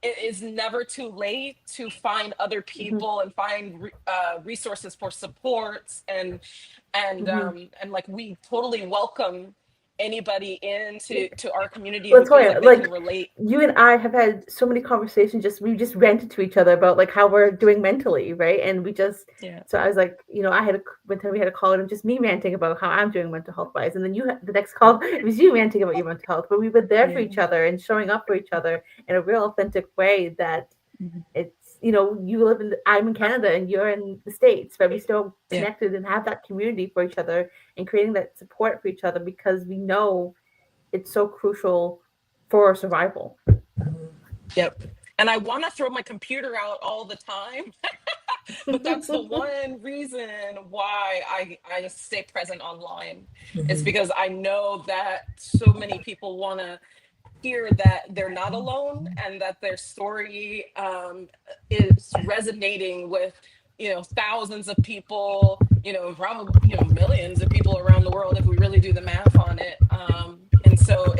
Speaker 2: it is never too late to find other people and find resources for supports, and like we totally welcome anybody into our community who feels like they can relate.
Speaker 3: You and I have had so many conversations, we just ranted to each other about like how we're doing mentally, right? And we just so I was like, I had one time we had a call and it was just me ranting about how I'm doing mental health wise, and then the next call it was you ranting about your mental health, but we were there for each other and showing up for each other in a real authentic way that it's, you live I'm in Canada and you're in the States, but we still connected and have that community for each other and creating that support for each other, because we know it's so crucial for our survival.
Speaker 2: Yep. And I want to throw my computer out all the time, but that's the one reason why I stay present online. It's because I know that so many people want to hear that they're not alone and that their story is resonating with thousands of people, probably millions of people around the world if we really do the math on it. And so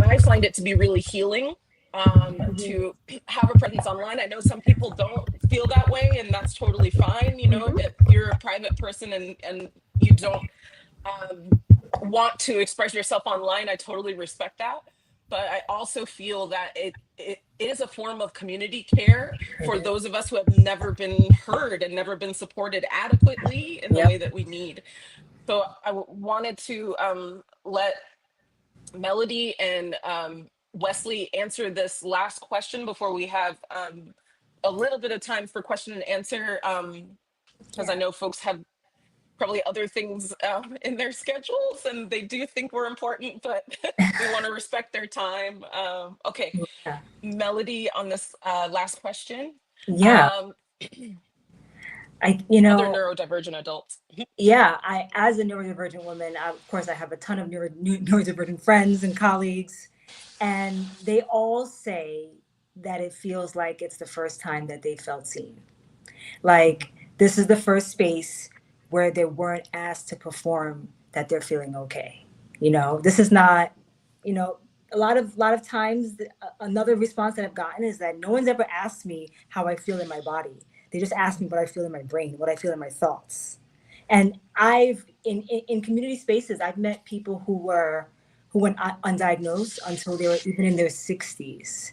Speaker 2: I find it to be really healing to have a presence online. I know some people don't feel that way, and that's totally fine. If you're a private person and you don't want to express yourself online, I totally respect that. But I also feel that it is a form of community care for those of us who have never been heard and never been supported adequately in the way that we need. So I wanted to let Melody and Wesley answer this last question before we have a little bit of time for question and answer, because I know folks have probably other things in their schedules and they do think we're important, but we want to respect their time. Okay, Melody, on this last question.
Speaker 4: Other
Speaker 2: neurodivergent adults.
Speaker 4: I, as a neurodivergent woman, of course, I have a ton of neurodivergent friends and colleagues, and they all say that it feels like it's the first time that they felt seen. Like this is the first space where they weren't asked to perform that they're feeling okay. This is not, a lot of times another response that I've gotten is that no one's ever asked me how I feel in my body. They just ask me what I feel in my brain, what I feel in my thoughts. And I've in community spaces, I've met people who went undiagnosed until they were even in their 60s.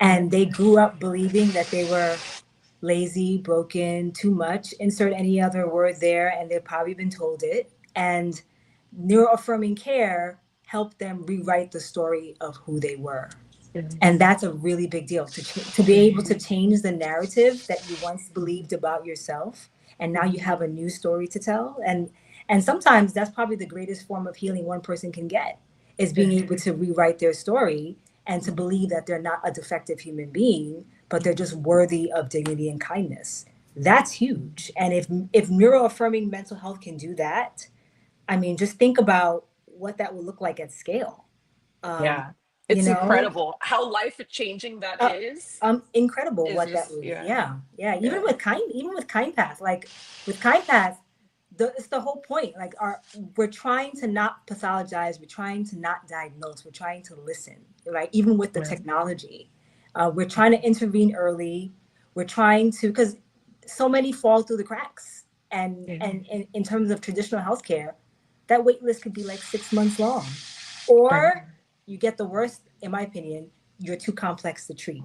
Speaker 4: And they grew up believing that they were lazy, broken, too much, insert any other word there, and they've probably been told it. And neuro-affirming care helped them rewrite the story of who they were. And that's a really big deal, to be able to change the narrative that you once believed about yourself, and now you have a new story to tell. And sometimes that's probably the greatest form of healing one person can get, is being able to rewrite their story and to believe that they're not a defective human being, but they're just worthy of dignity and kindness. That's huge. And if neuro-affirming mental health can do that, I mean, just think about what that will look like at scale.
Speaker 2: Yeah.
Speaker 4: You
Speaker 2: It's
Speaker 4: know,
Speaker 2: incredible how life changing that is.
Speaker 4: incredible
Speaker 2: Is
Speaker 4: what that
Speaker 2: just,
Speaker 4: is.
Speaker 2: yeah.
Speaker 4: Yeah. Even with Kind Path, like with Kind Path, it's the whole point. Like we're trying to not pathologize, we're trying to not diagnose, we're trying to listen, right? Even with the
Speaker 2: Yeah.
Speaker 4: technology, we're trying to intervene early. We're trying to, because so many fall through the cracks, and in terms of traditional healthcare, that wait list could be like 6 months long, or you get the worst, in my opinion, you're too complex to treat.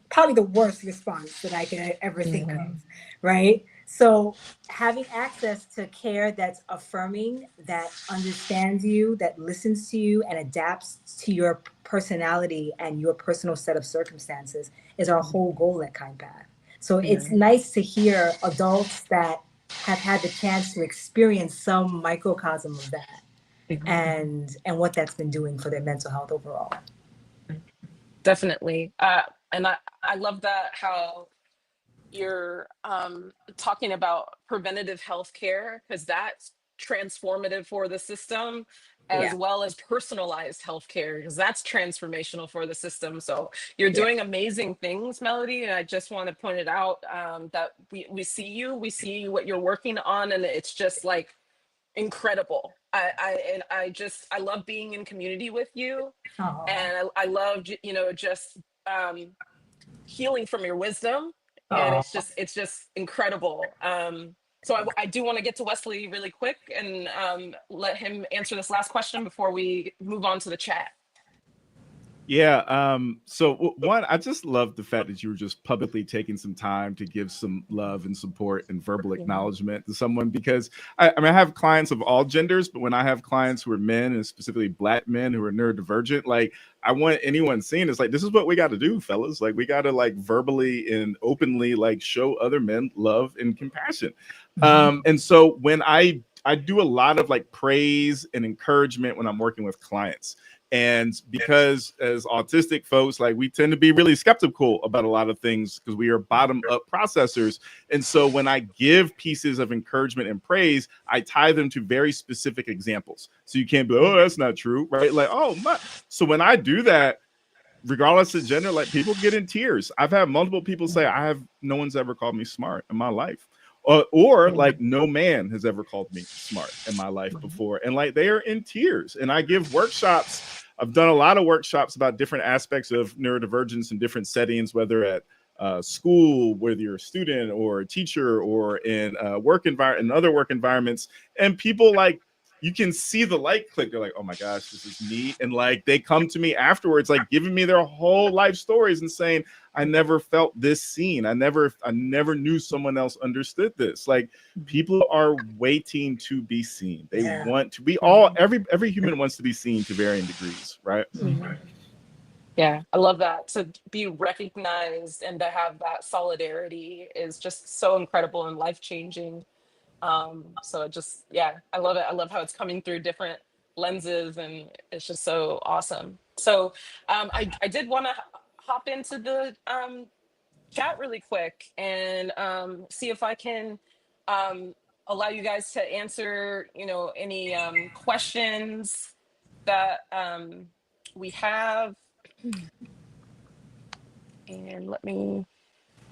Speaker 4: Probably the worst response that I could ever think of, right? So having access to care that's affirming, that understands you, that listens to you, and adapts to your personality and your personal set of circumstances is our whole goal at Kind Path. So it's nice to hear adults that have had the chance to experience some microcosm of that, and what that's been doing for their mental health overall.
Speaker 2: Definitely. And I love that how you're talking about preventative health care, because that's transformative for the system, as well as personalized healthcare, because that's transformational for the system. So you're doing amazing things, Melody. And I just want to point it out, that we see you, we see what you're working on, and it's just like incredible. I love being in community with you.
Speaker 4: Aww.
Speaker 2: And I loved, just healing from your wisdom. And
Speaker 4: Aww.
Speaker 2: it's just incredible. So I do want to get to Wesley really quick and let him answer this last question before we move on to the chat.
Speaker 5: Yeah. So one, I just love the fact that you were just publicly taking some time to give some love and support and verbal acknowledgement to someone, because I mean, I have clients of all genders, but when I have clients who are men, and specifically Black men who are neurodivergent, like I want anyone seeing it's like, this is what we got to do, fellas. Like we got to like verbally and openly like show other men love and compassion. And so when I do a lot of like praise and encouragement when I'm working with clients. And because as autistic folks, like we tend to be really skeptical about a lot of things because we are bottom up processors. And so when I give pieces of encouragement and praise, I tie them to very specific examples. So you can't be, oh, that's not true, right? Like, oh, my. So when I do that, regardless of gender, like people get in tears. I've had multiple people say, no one's ever called me smart in my life. Or like no man has ever called me smart in my life before. And like they are in tears. And I give workshops. I've done a lot of workshops about different aspects of neurodivergence in different settings, whether at school, whether you're a student or a teacher, or in work environment and other work environments. And people like, you can see the light click. They're like, oh my gosh, this is neat. And like, they come to me afterwards, like giving me their whole life stories and saying, I never felt this seen. I never knew someone else understood this. Like people are waiting to be seen. They want to be every human wants to be seen to varying degrees. Right.
Speaker 2: Yeah, I love that. To be recognized and to have that solidarity is just so incredible and life-changing. So it just, I love it. I love how it's coming through different lenses, and it's just so awesome. So I did want to hop into the chat really quick and see if I can allow you guys to answer, any questions that we have. And let me,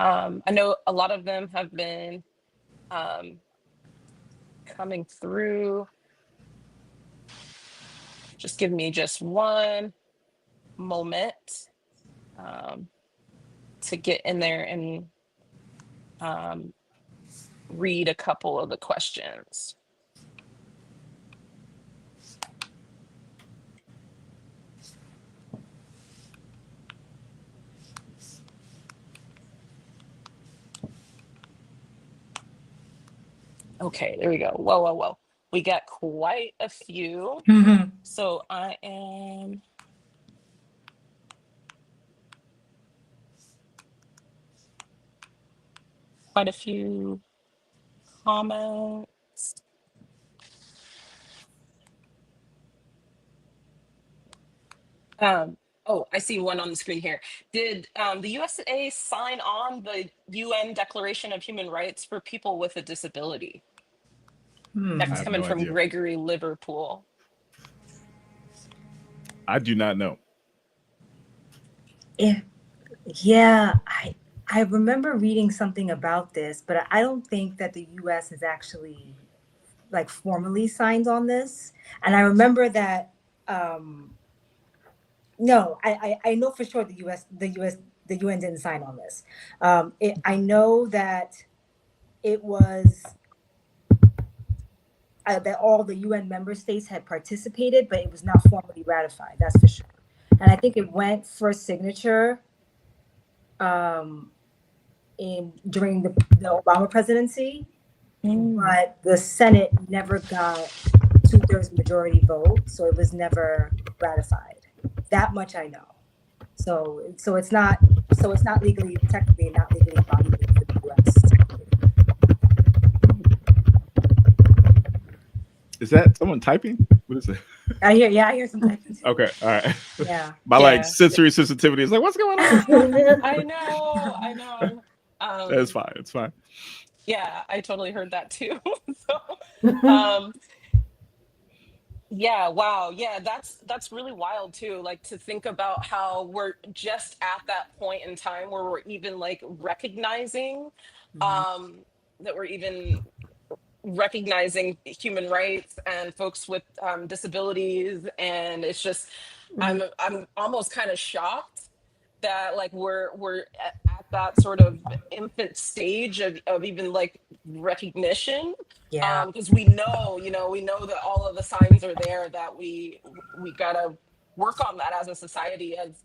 Speaker 2: I know a lot of them have been coming through. Just give me just one moment to get in there and read a couple of the questions. Okay, there we go. Whoa. We got quite a few. So I am quite a few comments. Oh, I see one on the screen here. Did the USA sign on the UN Declaration of Human Rights for people with a disability? That's coming from Gregory Liverpool.
Speaker 5: I do not know.
Speaker 4: Yeah, I remember reading something about this, but I don't think that the U.S. has actually like formally signed on this. And I remember that no, I know for sure the UN didn't sign on this. I know that it was that all the UN member states had participated, but it was not formally ratified. That's for sure. And I think it went for signature during the Obama presidency, but the Senate never got 2/3 majority vote, so it was never ratified. That much I know. So it's not legally, technically not legally binding for the U.S.
Speaker 5: Is that someone typing? What is it?
Speaker 4: I hear some typing.
Speaker 5: Okay, all right.
Speaker 4: Yeah.
Speaker 5: My like sensory sensitivity is like, what's going on?
Speaker 2: I know.
Speaker 5: It's fine. It's fine.
Speaker 2: Yeah, I totally heard that too. So, yeah, wow. Yeah, that's really wild too. Like to think about how we're just at that point in time where we're even like recognizing that we're even recognizing human rights and folks with disabilities, and it's just I'm almost kind of shocked that like we're at that sort of infant stage of even like recognition,
Speaker 4: Yeah.
Speaker 2: because we know that all of the signs are there that we gotta work on that as a society, as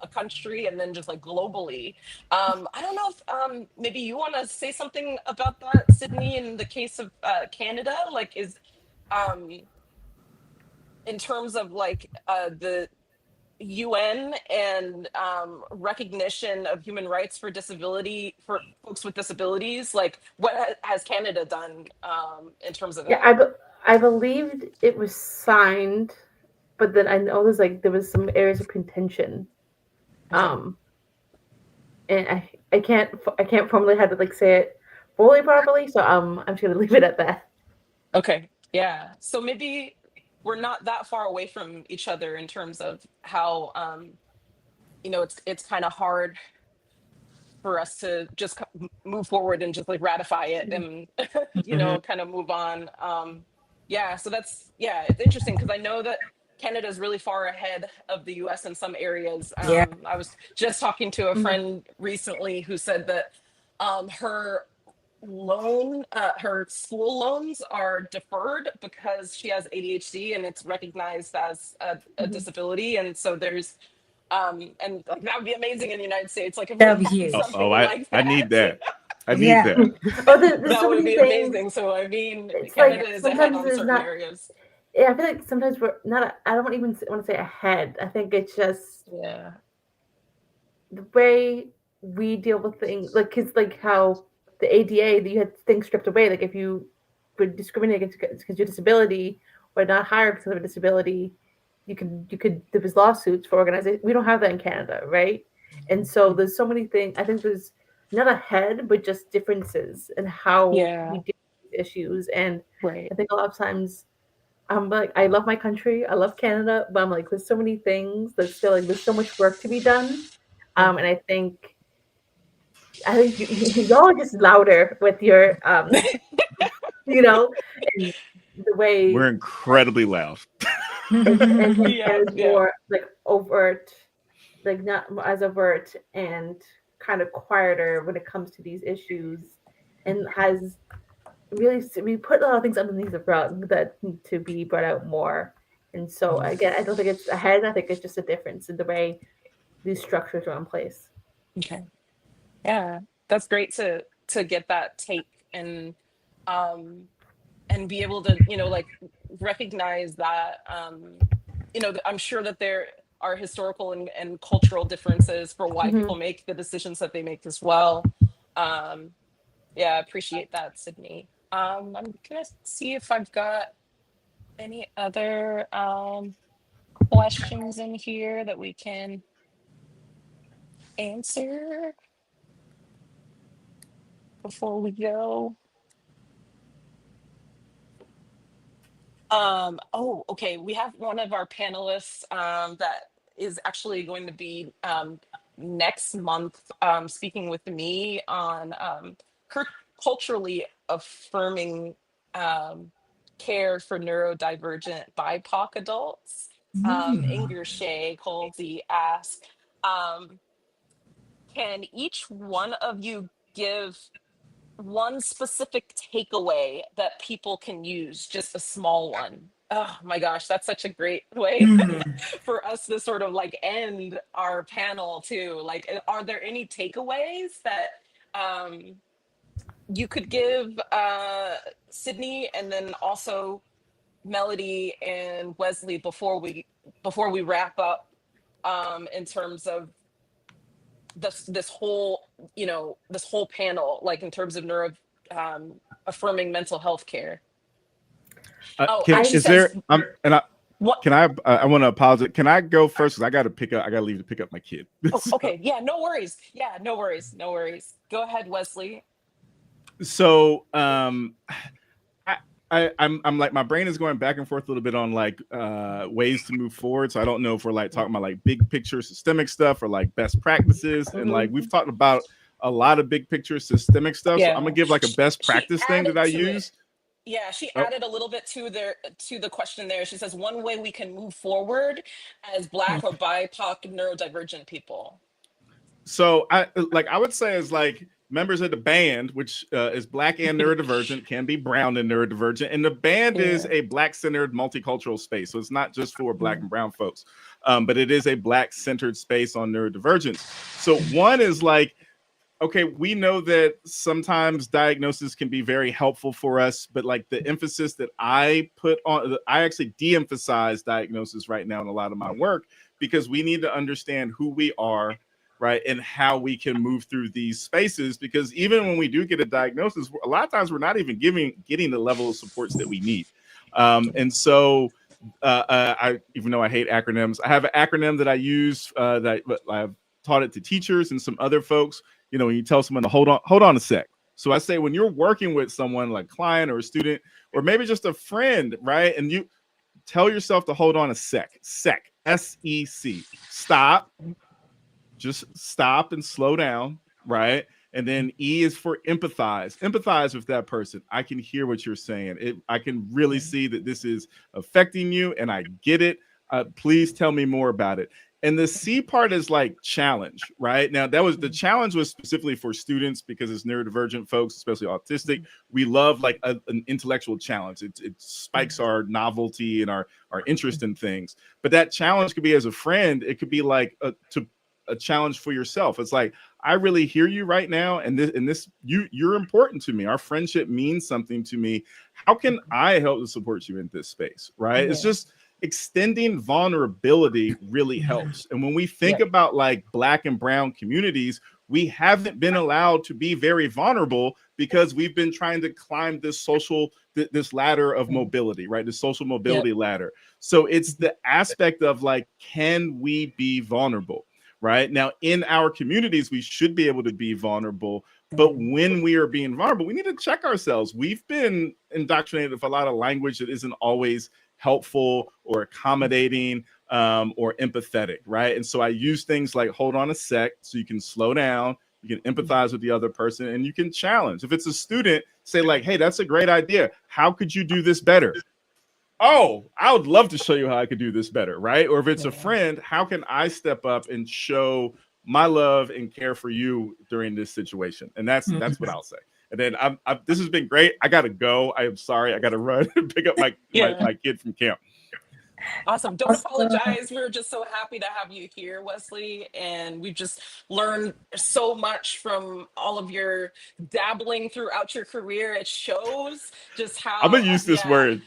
Speaker 2: a country, and then just like globally. I don't know if maybe you want to say something about that, Sydney, in the case of Canada, like is in terms of like the UN and recognition of human rights for disability, for folks with disabilities. Like, what has Canada done in terms of that?
Speaker 3: I believed it was signed, but then I know there was some areas of contention.
Speaker 2: Okay.
Speaker 3: And I can't formally how to like say it fully properly, so I'm just gonna leave it at that.
Speaker 2: Okay. Yeah. So maybe we're not that far away from each other in terms of how it's kind of hard for us to just move forward and just like ratify it and kind of move on. Yeah, so it's interesting because I know that Canada is really far ahead of the US in some areas.
Speaker 4: Yeah.
Speaker 2: I was just talking to a friend recently who said that her her school loans are deferred because she has ADHD and it's recognized as a disability, and so there's and like that would be amazing in the United States, like if we
Speaker 4: That would be
Speaker 2: had
Speaker 4: huge.
Speaker 2: something like
Speaker 5: I
Speaker 2: that.
Speaker 5: need that. I need
Speaker 4: Yeah.
Speaker 5: that.
Speaker 3: Oh, there's
Speaker 2: That
Speaker 3: so
Speaker 2: would
Speaker 3: many
Speaker 2: be
Speaker 3: things.
Speaker 2: amazing. So I mean,
Speaker 3: It's
Speaker 2: Canada
Speaker 3: like
Speaker 2: is ahead
Speaker 3: sometimes
Speaker 2: on
Speaker 3: there's
Speaker 2: certain
Speaker 3: not.
Speaker 2: areas.
Speaker 3: Yeah, I feel like sometimes we're not. I don't even want to say ahead. I think it's just
Speaker 2: Yeah.
Speaker 3: the way we deal with things, like kids, like how the ADA, that you had things stripped away. Like if you were discriminated against because your disability or not hired because of a disability, you could there was lawsuits for organization. We don't have that in Canada, right? And so there's so many things. I think there's not ahead, but just differences in how we
Speaker 2: Yeah.
Speaker 3: deal with issues. And
Speaker 2: Right.
Speaker 3: I think a lot of times I'm like, I love my country, I love Canada, but I'm like, there's so many things that still like there's so much work to be done. And I think y'all are just louder with your and the
Speaker 5: We're
Speaker 3: way
Speaker 5: incredibly loud.
Speaker 3: and
Speaker 2: Yeah.
Speaker 3: it's
Speaker 2: Yeah.
Speaker 3: more like overt, like not as overt and kind of quieter when it comes to these issues, and has really we put a lot of things underneath the rug that need to be brought out more. And so again, I don't think it's ahead. I think it's just a difference in the way these structures are in place.
Speaker 2: Okay. Yeah. That's great to get that take and be able to like recognize that I'm sure that there are historical and cultural differences for why
Speaker 3: Mm-hmm.
Speaker 2: people make the decisions that they make as well. um yeah, I appreciate that, Sydney. I'm gonna see if I've got any other questions in here that we can answer before we go. Oh, okay. We have one of our panelists that is actually going to be next month speaking with me on culturally affirming um, care for neurodivergent BIPOC adults. Inger Shea Colsey asked, um, can each one of you give one specific takeaway that people can use, just a small one? Oh my gosh, that's such a great way for us to sort of like end our panel too. Like, are there any takeaways that you could give Sydney, and then also Melody and Wesley before we wrap up, in terms of this whole, this whole panel, like in terms of neuro affirming mental health care? Oh,
Speaker 5: Can,
Speaker 2: and she
Speaker 5: is
Speaker 2: says,
Speaker 5: there? And I
Speaker 2: what?
Speaker 5: can I want to apologize. Can I go first? 'Cause I got to leave to pick up my kid.
Speaker 2: Oh, okay, yeah, no worries. Yeah, no worries, no worries. Go ahead, Wesley.
Speaker 5: So I'm like, my brain is going back and forth a little bit on like ways to move forward. So I don't know if we're like talking about like big picture systemic stuff or like best practices. And like we've talked about a lot of big picture systemic stuff. So I'm gonna give like a best practice thing that I use.
Speaker 2: Yeah, she added a little bit to the question there. She says one way we can move forward as Black or BIPOC neurodivergent people.
Speaker 5: So I would say is like members of the band, which is Black and neurodivergent, can be brown and neurodivergent, and the band is a Black-centered multicultural space. So it's not just for Black and brown folks, but it is a Black-centered space on neurodivergence. So one is like, okay, we know that sometimes diagnosis can be very helpful for us, but like the emphasis that I put on, I actually de-emphasize diagnosis right now in a lot of my work, because we need to understand who we are, right, and how we can move through these spaces. Because even when we do get a diagnosis, a lot of times we're not even getting the level of supports that we need. And so I, even though I hate acronyms, I have an acronym that I use that I've taught it to teachers and some other folks. You know, when you tell someone to hold on a sec. So I say, when you're working with someone like client or a student, or maybe just a friend, right? And you tell yourself to hold on a sec, S-E-C, stop, just stop and slow down, right? And then E is for empathize with that person. I can hear what you're saying. I can really see that this is affecting you, and I get it. Please tell me more about it. And the C part is like challenge, right? Now, that was the challenge was specifically for students, because as neurodivergent folks, especially autistic, we love like an intellectual challenge. It spikes our novelty and our interest in things. But that challenge could be as a friend. It could be like a challenge for yourself. It's like, I really hear you right now, and you're important to me. Our friendship means something to me. How can I help to support you in this space, right? It's just extending vulnerability really helps. And when we think about like Black and brown communities, we haven't been allowed to be very vulnerable, because we've been trying to climb this ladder of mobility, right? The social mobility ladder. So it's the aspect of like, can we be vulnerable? Right now, in our communities, we should be able to be vulnerable. But when we are being vulnerable, we need to check ourselves. We've been indoctrinated with a lot of language that isn't always helpful or accommodating or empathetic, right? And so I use things like hold on a sec, so you can slow down, you can empathize with the other person, and you can challenge. If it's a student, say like, hey, that's a great idea. How could you do this better? Oh, I would love to show you how I could do this better, right? Or if it's a friend, how can I step up and show my love and care for you during this situation? And that's what I'll say. And then this has been great. I gotta go. I am sorry. I gotta run and pick up my kid from camp.
Speaker 2: Awesome. Don't apologize. We're just so happy to have you here, Wesley. And we've just learned so much from all of your dabbling throughout your career. It shows just how
Speaker 5: I'm gonna use this word.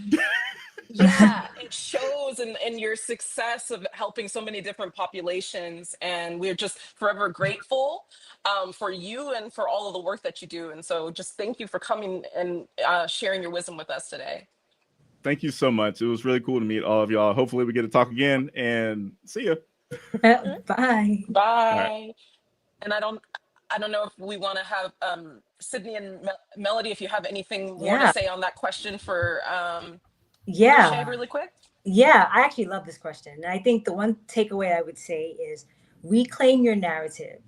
Speaker 2: Yeah, it shows in your success of helping so many different populations, and we're just forever grateful for you and for all of the work that you do. And so just thank you for coming and sharing your wisdom with us today.
Speaker 5: Thank you so much. It was really cool to meet all of y'all. Hopefully we get to talk again, and see you.
Speaker 4: Bye.
Speaker 2: Bye. And I don't know if we want to have Sydney and Melody, if you have anything more to say on that question for
Speaker 4: Yeah.
Speaker 2: really quick.
Speaker 4: Yeah, I actually love this question. And I think the one takeaway I would say is reclaim your narrative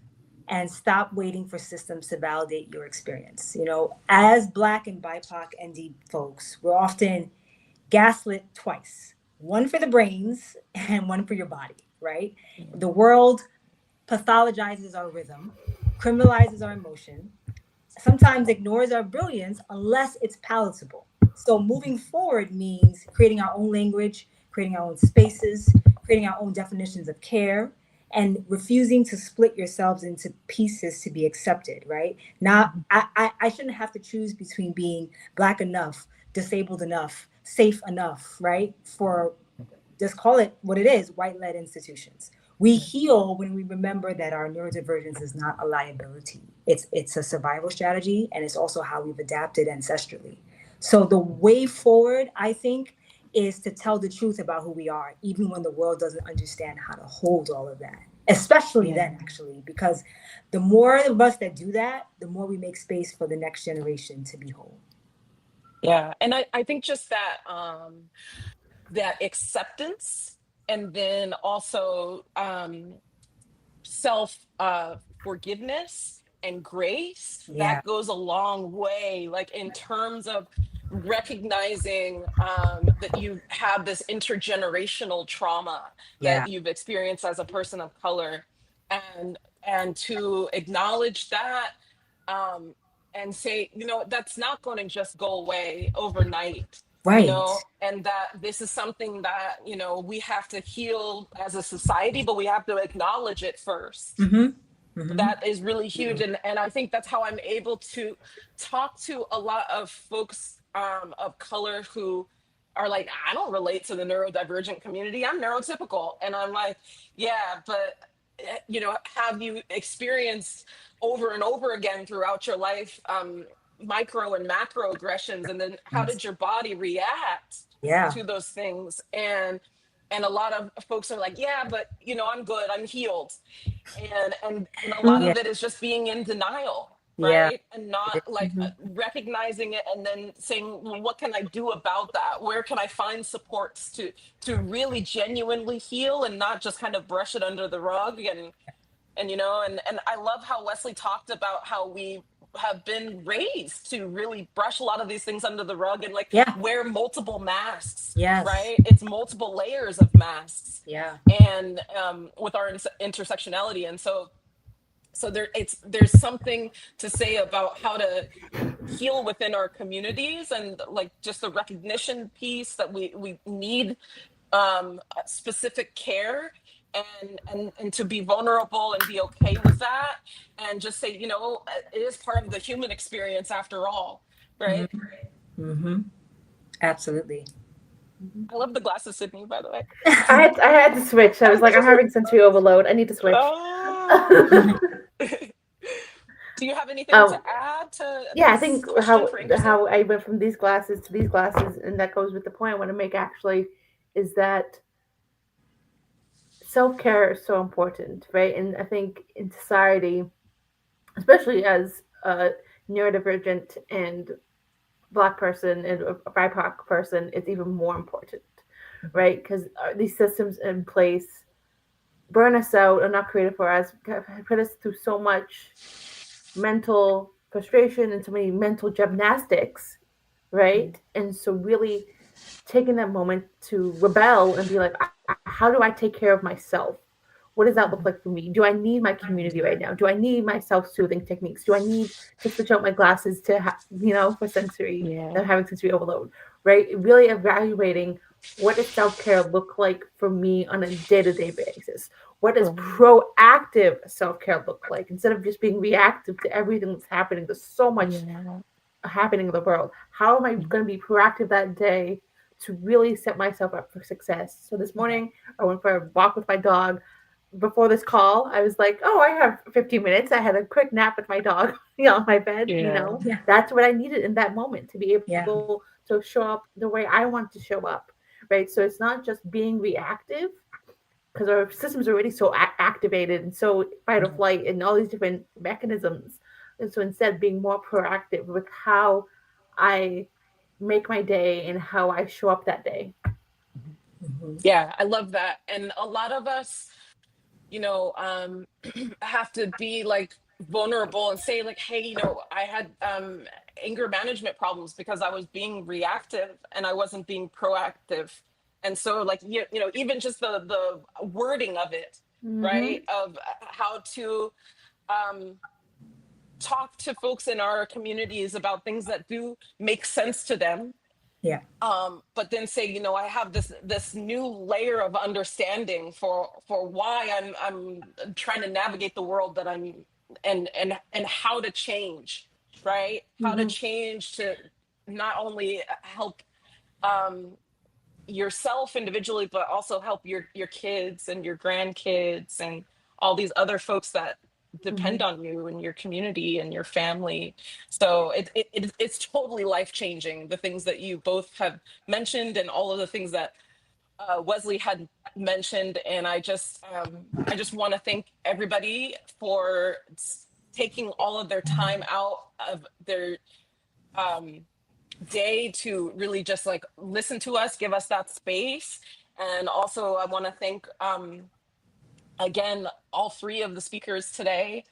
Speaker 4: and stop waiting for systems to validate your experience. You know, as Black and BIPOC ND folks, we're often gaslit twice, one for the brains and one for your body, right? The world pathologizes our rhythm, criminalizes our emotion, sometimes ignores our brilliance unless it's palatable. So moving forward means creating our own language, creating our own spaces, creating our own definitions of care, and refusing to split yourselves into pieces to be accepted, right? Not I shouldn't have to choose between being Black enough, disabled enough, safe enough, right? For just call it what it is, white-led institutions. We heal when we remember that our neurodivergence is not a liability. It's a survival strategy, and it's also how we've adapted ancestrally. So the way forward, I think, is to tell the truth about who we are, even when the world doesn't understand how to hold all of that. Especially then, actually, because the more of us that do that, the more we make space for the next generation to be whole.
Speaker 2: Yeah, and I think just that that acceptance, and then also self forgiveness and grace,
Speaker 4: Yeah,
Speaker 2: that goes a long way, like in terms of recognizing that you have this intergenerational trauma
Speaker 4: yeah,
Speaker 2: that you've experienced as a person of color, and to acknowledge that, um, and say, you know, that's not going to just go away overnight, you
Speaker 4: right.
Speaker 2: know, and that this is something that, you know, we have to heal as a society, but we have to acknowledge it first.
Speaker 4: Mm-hmm. Mm-hmm.
Speaker 2: That is really huge. And I think that's how I'm able to talk to a lot of folks of color who are like, I don't relate to the neurodivergent community, I'm neurotypical. And I'm like, yeah, but you know, have you experienced over and over again throughout your life micro and macro aggressions, and then how did your body react
Speaker 4: Yeah,
Speaker 2: to those things? And a lot of folks are like, yeah, but you know, I'm good, I'm healed. And a lot
Speaker 4: yeah,
Speaker 2: of it is just being in denial,
Speaker 4: yeah.
Speaker 2: right? And not like
Speaker 4: Mhm.
Speaker 2: recognizing it and then saying, well, what can I do about that? Where can I find supports to really genuinely heal, and not just kind of brush it under the rug? And you know, and I love how Wesley talked about how we have been raised to really brush a lot of these things under the rug and like
Speaker 4: Yeah.
Speaker 2: wear multiple masks,
Speaker 4: Yes.
Speaker 2: right? It's multiple layers of masks,
Speaker 4: Yeah.
Speaker 2: and with our intersectionality. And so there's something to say about how to heal within our communities, and like just the recognition piece that we need specific care, and to be vulnerable and be okay with that, and just say, you know, it is part of the human experience after all, right?
Speaker 4: Mm-hmm. Mm-hmm. Absolutely.
Speaker 2: I love the glasses, Sydney, by the way.
Speaker 3: I had to switch. I was like, I'm having sensory overload. I need to switch.
Speaker 2: Oh. Do you have anything to
Speaker 3: um,
Speaker 2: add to
Speaker 3: yeah, I
Speaker 2: this
Speaker 3: think
Speaker 2: question for Anderson?
Speaker 3: how I went from these glasses to these glasses, and that goes with the point I want to make actually, is that self care is so important, right? And I think in society, especially as a neurodivergent and Black person and a BIPOC person, it's even more important, right? Because these systems in place burn us out, are not created for us, put us through so much mental frustration and so many mental gymnastics, right? And so really taking that moment to rebel and be like, how do I take care of myself? What does that look like for me? Do I need my community right now? Do I need my self-soothing techniques? Do I need to switch out my glasses to, for sensory,
Speaker 2: Yeah.
Speaker 3: that having sensory overload, right? Really evaluating what does self-care look like for me on a day-to-day basis? What does proactive self-care look like instead of just being reactive to everything that's happening? There's so much
Speaker 2: Yeah.
Speaker 3: happening in the world. How am I going to be proactive that day to really set myself up for success? So this morning, I went for a walk with my dog. Before this call, I was like, oh, I have 15 minutes. I had a quick nap with my dog, on my bed.
Speaker 2: Yeah.
Speaker 4: Yeah.
Speaker 3: That's what I needed in that moment to be
Speaker 4: Yeah.
Speaker 3: able to show up the way I want to show up, right? So it's not just being reactive, because our system's already so activated and so fight or flight and all these different mechanisms. And so instead, being more proactive with how I make my day and how I show up that day.
Speaker 4: Mhm.
Speaker 2: Yeah, I love that. And a lot of us, have to be like vulnerable and say like, hey, I had anger management problems because I was being reactive and I wasn't being proactive. And so like, even just the wording of it, right? Of how to um, talk to folks in our communities about things that do make sense to them,
Speaker 4: Yeah.
Speaker 2: but then say, I have this new layer of understanding for why I'm trying to navigate the world that I'm and how to change, right? How to change to not only help um, yourself individually, but also help your kids and your grandkids and all these other folks that depend on you and your community and your family. So it's totally life changing, the things that you both have mentioned and all of the things that Wesley had mentioned. And I just want to thank everybody for taking all of their time out of their um, day to really just like listen to us, give us that space. And also I want to thank again all three of the speakers today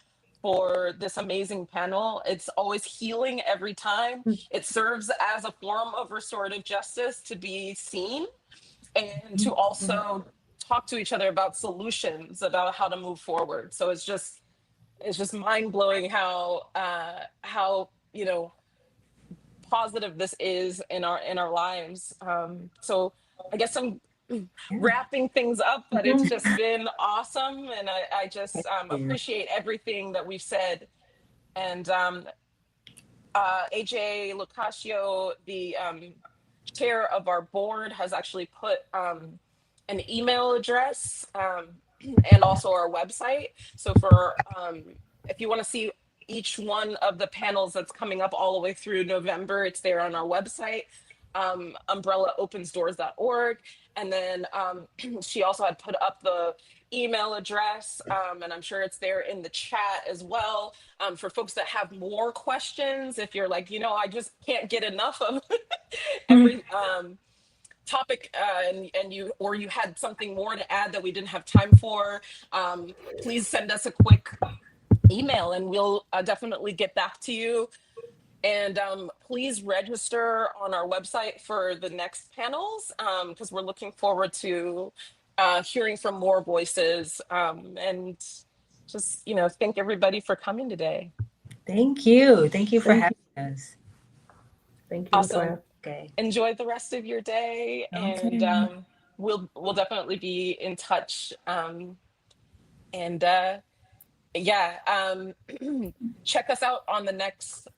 Speaker 2: for this amazing panel. It's always healing every time. It serves as a form of restorative justice to be seen and to also talk to each other about solutions, about how to move forward. So it's just mind-blowing how positive this is in our lives. So I guess I'm wrapping things up, but it's just been awesome, and I just
Speaker 4: Yeah.
Speaker 2: appreciate everything that we've said. And AJ Lucasio, the chair of our board, has actually put an email address and also our website. So for if you want to see each one of the panels that's coming up all the way through November, it's there on our website, umbrellaopensdoors.org. And then she also had put up the email address, and I'm sure it's there in the chat as well, for folks that have more questions. If you're like, I just can't get enough of every topic, and you had something more to add that we didn't have time for, please send us a quick email and we'll definitely get back to you. And please register on our website for the next panels, because we're looking forward to hearing from more voices, and just thank everybody for coming today.
Speaker 4: Thank you. Thank you for
Speaker 3: Thank
Speaker 4: having
Speaker 3: you.
Speaker 4: us.
Speaker 3: Thank you,
Speaker 2: Awesome.
Speaker 3: Latoya.
Speaker 4: Okay.
Speaker 2: Enjoy the rest of your day, and
Speaker 4: Okay.
Speaker 2: we'll definitely be in touch. And yeah, check us out on the next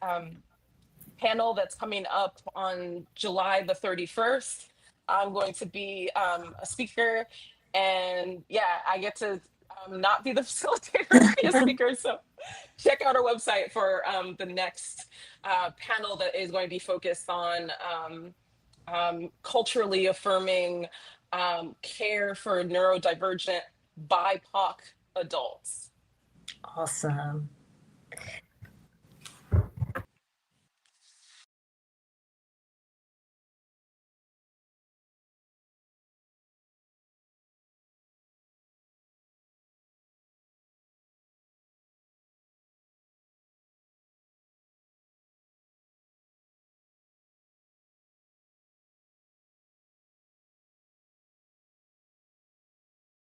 Speaker 2: panel that's coming up on July the 31st. I'm going to be a speaker, and yeah, I get to not be the facilitator, be a speaker. So check out our website for the next panel that is going to be focused on culturally affirming care for neurodivergent BIPOC adults.
Speaker 4: Awesome.